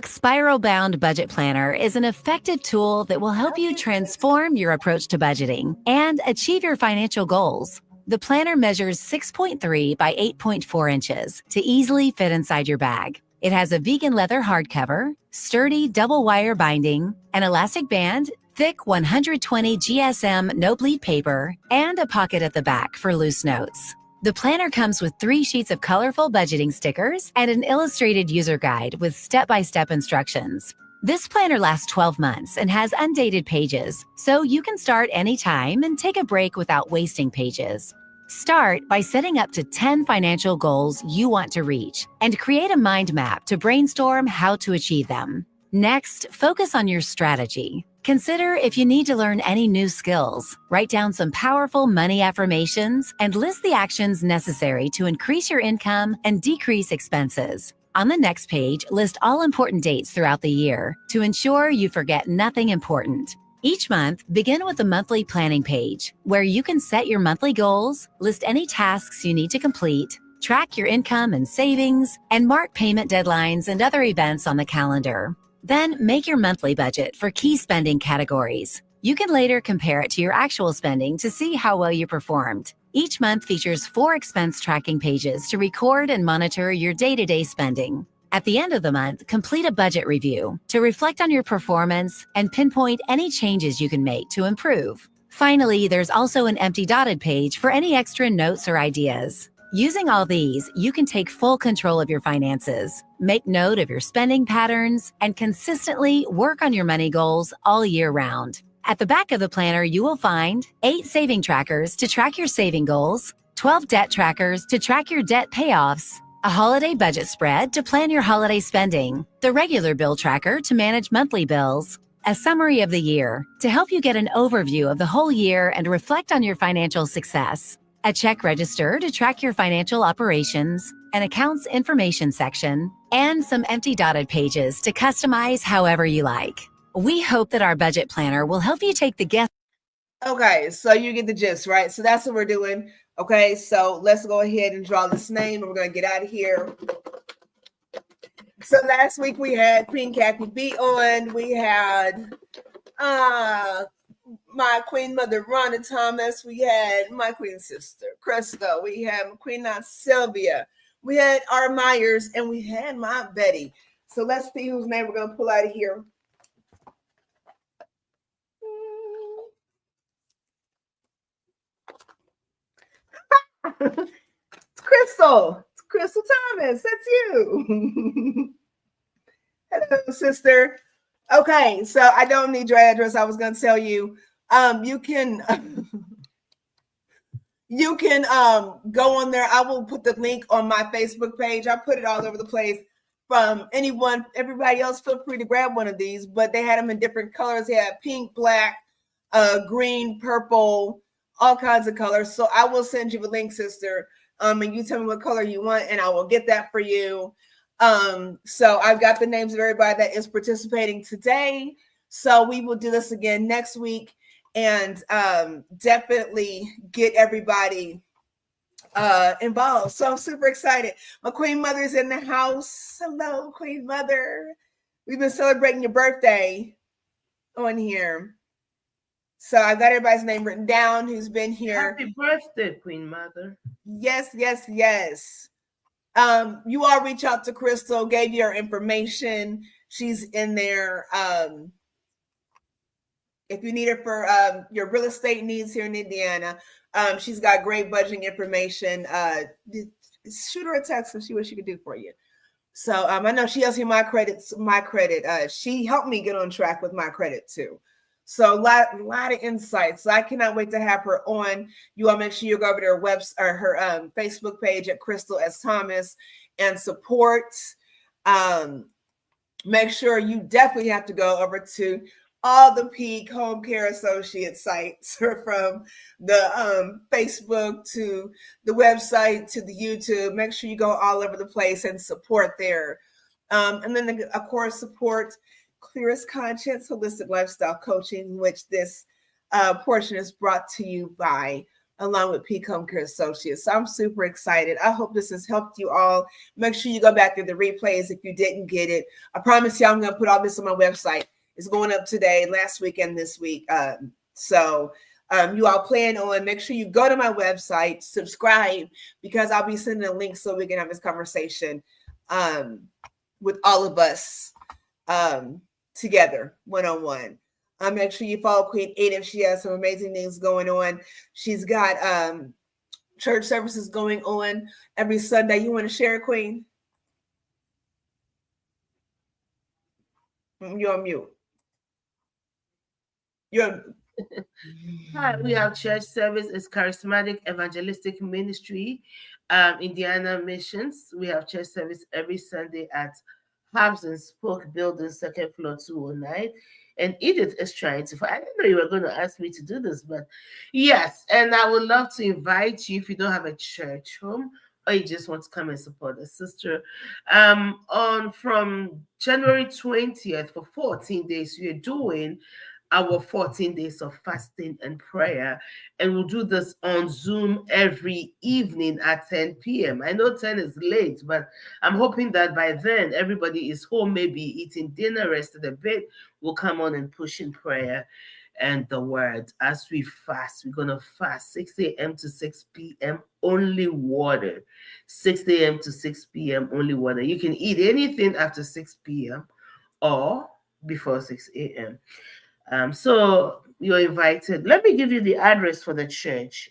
Spiral Bound Budget Planner is an effective tool that will help you transform your approach to budgeting and achieve your financial goals. The planner measures 6.3 by 8.4 inches to easily fit inside your bag. It has a vegan leather hardcover, sturdy double wire binding, an elastic band, thick 120 GSM no-bleed paper, and a pocket at the back for loose notes. The planner comes with 3 sheets of colorful budgeting stickers and an illustrated user guide with step-by-step instructions. This planner lasts 12 months and has undated pages, so you can start anytime and take a break without wasting pages. Start by setting up to 10 financial goals you want to reach and create a mind map to brainstorm how to achieve them. Next, focus on your strategy. Consider if you need to learn any new skills. Write down some powerful money affirmations and list the actions necessary to increase your income and decrease expenses. On the next page, list all important dates throughout the year to ensure you forget nothing important. Each month, begin with the monthly planning page, where you can set your monthly goals, list any tasks you need to complete, track your income and savings, and mark payment deadlines and other events on the calendar. Then make your monthly budget for key spending categories. You can later compare it to your actual spending to see how well you performed. Each month features 4 expense tracking pages to record and monitor your day-to-day spending. At the end of the month, complete a budget review to reflect on your performance and pinpoint any changes you can make to improve. Finally, there's also an empty dotted page for any extra notes or ideas. Using all these, you can take full control of your finances, make note of your spending patterns, and consistently work on your money goals all year round. At the back of the planner, you will find 8 saving trackers to track your saving goals, 12 debt trackers to track your debt payoffs, a holiday budget spread to plan your holiday spending, the regular bill tracker to manage monthly bills, a summary of the year to help you get an overview of the whole year and reflect on your financial success, a check register to track your financial operations, an accounts information section, and some empty dotted pages to customize however you like. We hope that our budget planner will help you take the guess. Okay, so you get the gist, right? So that's what we're doing. Okay, so let's go ahead and draw this name, and we're going to get out of here. So last week we had Queen Kathy B on. We had my Queen Mother Rhonda Thomas. We had my Queen Sister Crystal. We had my Queen Aunt Sylvia. We had our Myers, and we had my Betty. So let's see whose name we're going to pull out of here. It's Crystal. It's Crystal Thomas. That's you. Hello, sister. Okay, so I don't need your address. I was going to tell you. You can go on there. I will put the link on my Facebook page. I put it all over the place. From everybody else, feel free to grab one of these. But they had them in different colors. They had pink, black, green, purple, all kinds of colors. So I will send you a link, sister. And you tell me what color you want, and I will get that for you. So I've got the names of everybody that is participating today. So we will do this again next week, and definitely get everybody involved. So I'm super excited. My Queen Mother is in the house. Hello, Queen Mother. We've been celebrating your birthday on here. So I've got everybody's name written down who's been here. Happy birthday, Queen Mother. Yes, yes, yes. You all reach out to Crystal, gave you her information. She's in there. If you need her for your real estate needs here in Indiana, she's got great budgeting information. Shoot her a text and see what she can do for you. So I know she helps me my credit. She helped me get on track with my credit too. So a lot of insights. So I cannot wait to have her on. You all make sure you go over to her or her Facebook page at Crystal S. Thomas and support. Make sure you definitely have to go over to all the Peak Home Care Associate sites, from the Facebook to the website to the YouTube. Make sure you go all over the place and support there. And then, of course, support Clearest Conscious Holistic Lifestyle Coaching, which this portion is brought to you by, along with Peak Home Care Associates. So I'm super excited. I hope this has helped you all. Make sure you go back to the replays if you didn't get it. I promise you I'm going to put all this on my website. It's going up today, last week, and this week. So you all plan on, make sure you go to my website, subscribe, because I'll be sending a link so we can have this conversation with all of us together, one-on-one. Make sure you follow Queen Edith. She has some amazing things going on. She's got church services going on every Sunday. You want to share, Queen? You're on mute. Hi, we have church service. It's Charismatic Evangelistic Ministry, Indiana Missions. We have church service every Sunday at Hubs and Spoke Building, second floor, 209. And Edith is trying to find. I didn't know you were going to ask me to do this, but yes. And I would love to invite you if you don't have a church home or you just want to come and support a sister. From January 20th for 14 days, we are doing our 14 days of fasting and prayer. And we'll do this on Zoom every evening at 10 p.m. I know 10 is late, but I'm hoping that by then everybody is home, maybe eating dinner, rested a bit. We'll come on and push in prayer and the word as we fast. We're going to fast 6 a.m. to 6 p.m. only water. 6 a.m. to 6 p.m. only water. You can eat anything after 6 p.m. or before 6 a.m. So you're invited. Let me give you the address for the church.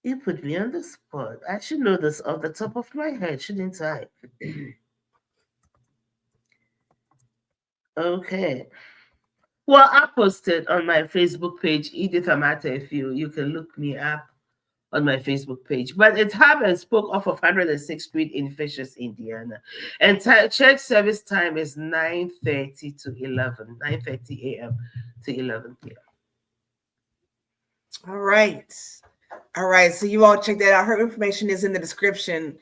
You put me on the spot. I should know this off the top of my head, shouldn't I? Okay. Well, I posted on my Facebook page, Edith Amata, if you can look me up on my Facebook page. But it Hub and Spoke off of 106th Street in Fishers, Indiana. And church service time is 9:30 to 11, 9:30 a.m. to 11 p.m. All right. All right. So you all check that out. Her information is in the description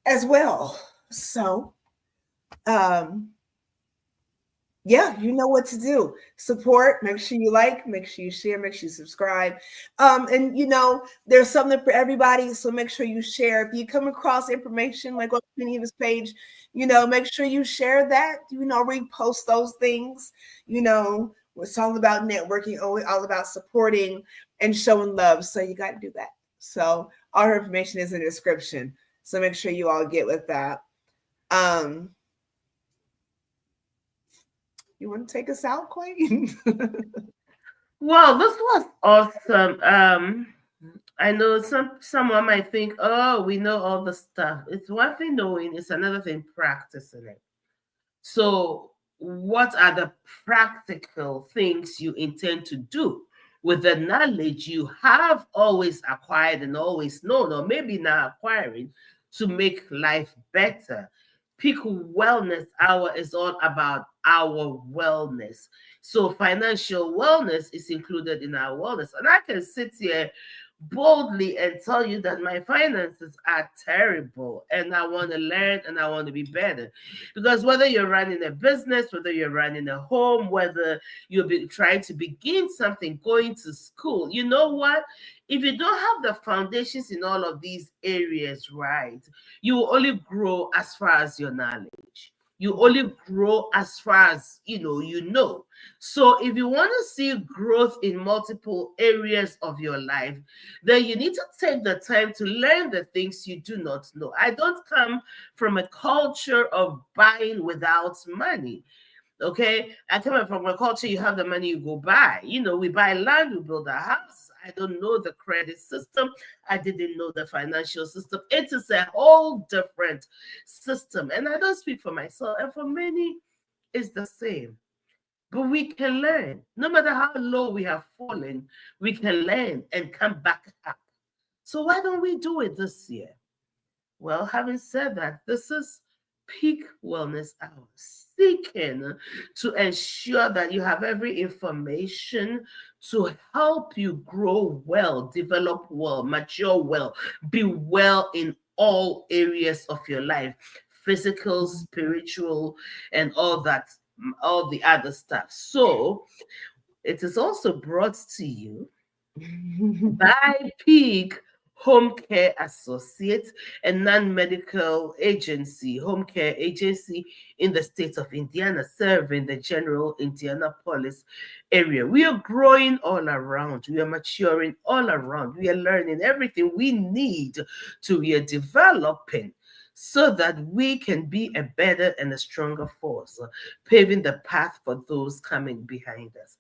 as well. So, yeah, you know what to do. Support, make sure you like, make sure you share, make sure you subscribe. And there's something for everybody. So make sure you share. If you come across information like on Edith's page, make sure you share that, repost those things. It's all about networking, all about supporting and showing love. So you got to do that. So all her information is in the description. So make sure you all get with that. You want to take us out, Queen? Well, this was awesome. I know someone might think, oh, we know all the stuff. It's one thing knowing, it's another thing practicing it. So what are the practical things you intend to do with the knowledge you have always acquired and always known, or maybe now acquiring, to make life better? Peak Wellness Hour is all about our wellness. So financial wellness is included in our wellness. And I can sit here boldly and tell you that my finances are terrible and I want to learn and I want to be better. Because whether you're running a business, whether you're running a home, whether you're trying to begin something, going to school, you know what? If you don't have the foundations in all of these areas right, you will only grow as far as your knowledge. You only grow as far as you know. So if you want to see growth in multiple areas of your life, then you need to take the time to learn the things you do not know. I don't come from a culture of buying without money. Okay, I come from a culture, you have the money, you go buy. We buy land, we build a house. I don't know the credit system. I didn't know the financial system. It is a whole different system. And I don't speak for myself. And for many, it's the same. But we can learn. No matter how low we have fallen, we can learn and come back up. So why don't we do it this year? Well, having said that, this is Peak Wellness Hour, seeking to ensure that you have every information to help you grow well, develop well, mature well, be well in all areas of your life, physical, spiritual, and all that, all the other stuff. So it is also brought to you by Peak Homecare Associates, a non-medical agency, home care agency in the state of Indiana, serving the general Indianapolis area. We are growing all around. We are maturing all around. We are learning everything we need to be developing so that we can be a better and a stronger force, paving the path for those coming behind us.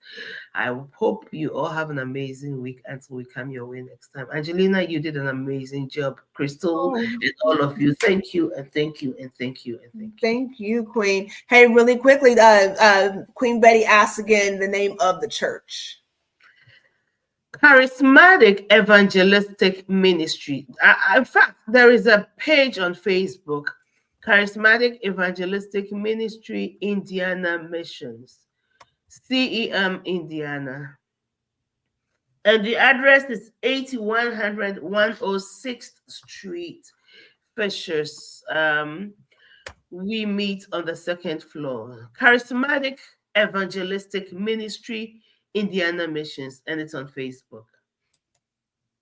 I hope you all have an amazing week until we come your way next time. Angelina, you did an amazing job. Crystal, and all of you, thank you and thank you and thank you and thank you. Thank you, Queen. Hey, really quickly, Queen Betty asked again the name of the church. Charismatic Evangelistic Ministry. In fact, there is a page on Facebook, Charismatic Evangelistic Ministry, Indiana Missions, CEM, Indiana. And the address is 8100 106th Street, Fishers. We meet on the second floor. Charismatic Evangelistic Ministry, Indiana Missions, and it's on Facebook.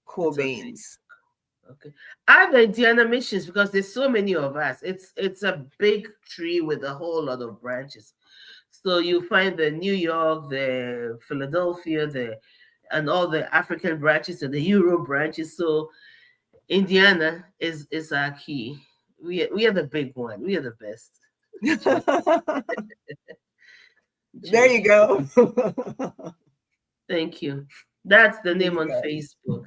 Cool beans. Okay. Add the Indiana Missions because there's so many of us. It's a big tree with a whole lot of branches. So you find the New York, the Philadelphia, and all the African branches and the Euro branches. So Indiana is our key. We are the big one. We are the best. There you go. Thank you. That's the name on Facebook.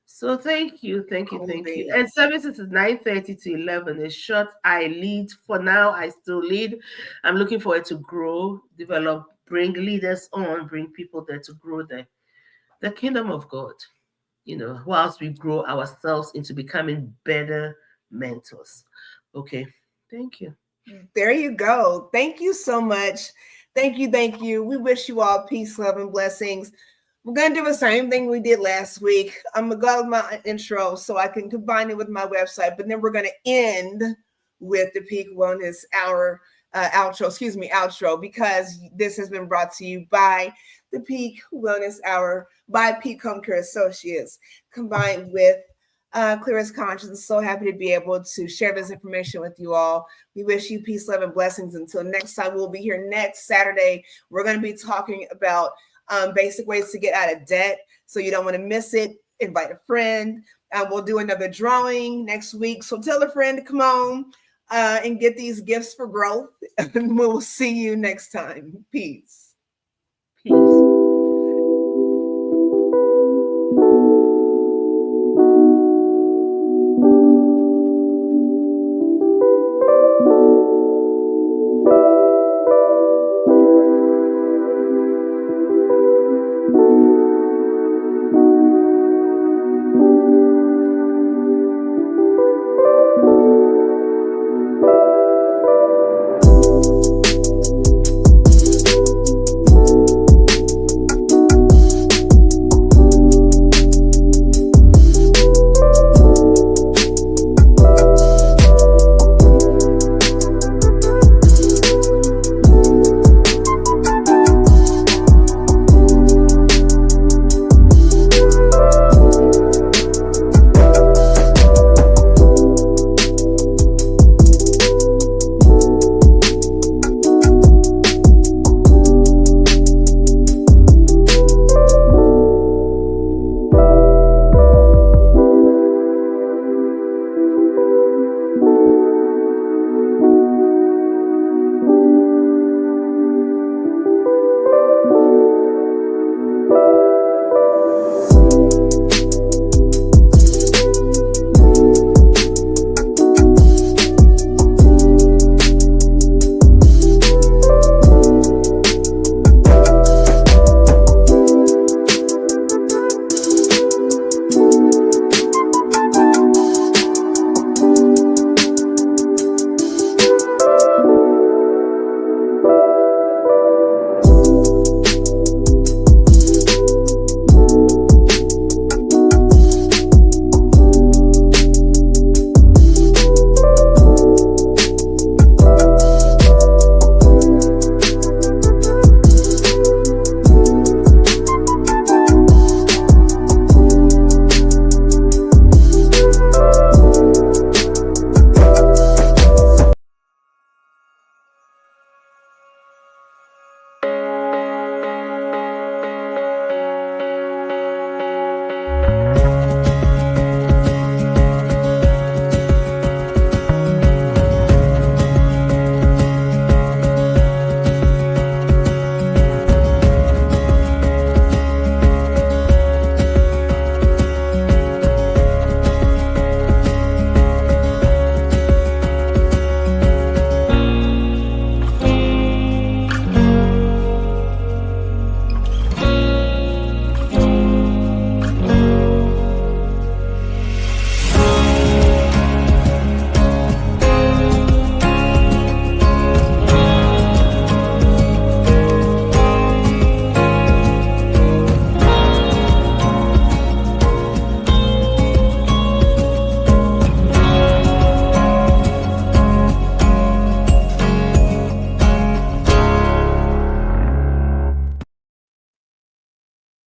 So thank you. And services is 9:30 to 11. It's short. I lead. For now, I still lead. I'm looking forward to grow, develop, bring leaders on, bring people there to grow the kingdom of God, whilst we grow ourselves into becoming better mentors. Okay. Thank you. There you go. Thank you so much. Thank you. We wish you all peace, love, and blessings. We're going to do the same thing we did last week. I'm going to go with my intro so I can combine it with my website, but then we're going to end with the Peak Wellness Hour outro, because this has been brought to you by the Peak Wellness Hour by Peak Homecare Associates, combined with Clearest Conscious. So happy to be able to share this information with you all. We wish you peace, love, and blessings. Until next time, we'll be here next Saturday. We're going to be talking about basic ways to get out of debt. So you don't want to miss it. Invite a friend. We'll do another drawing next week. So tell a friend to come on and get these gifts for growth. And we'll see you next time. Peace. Peace.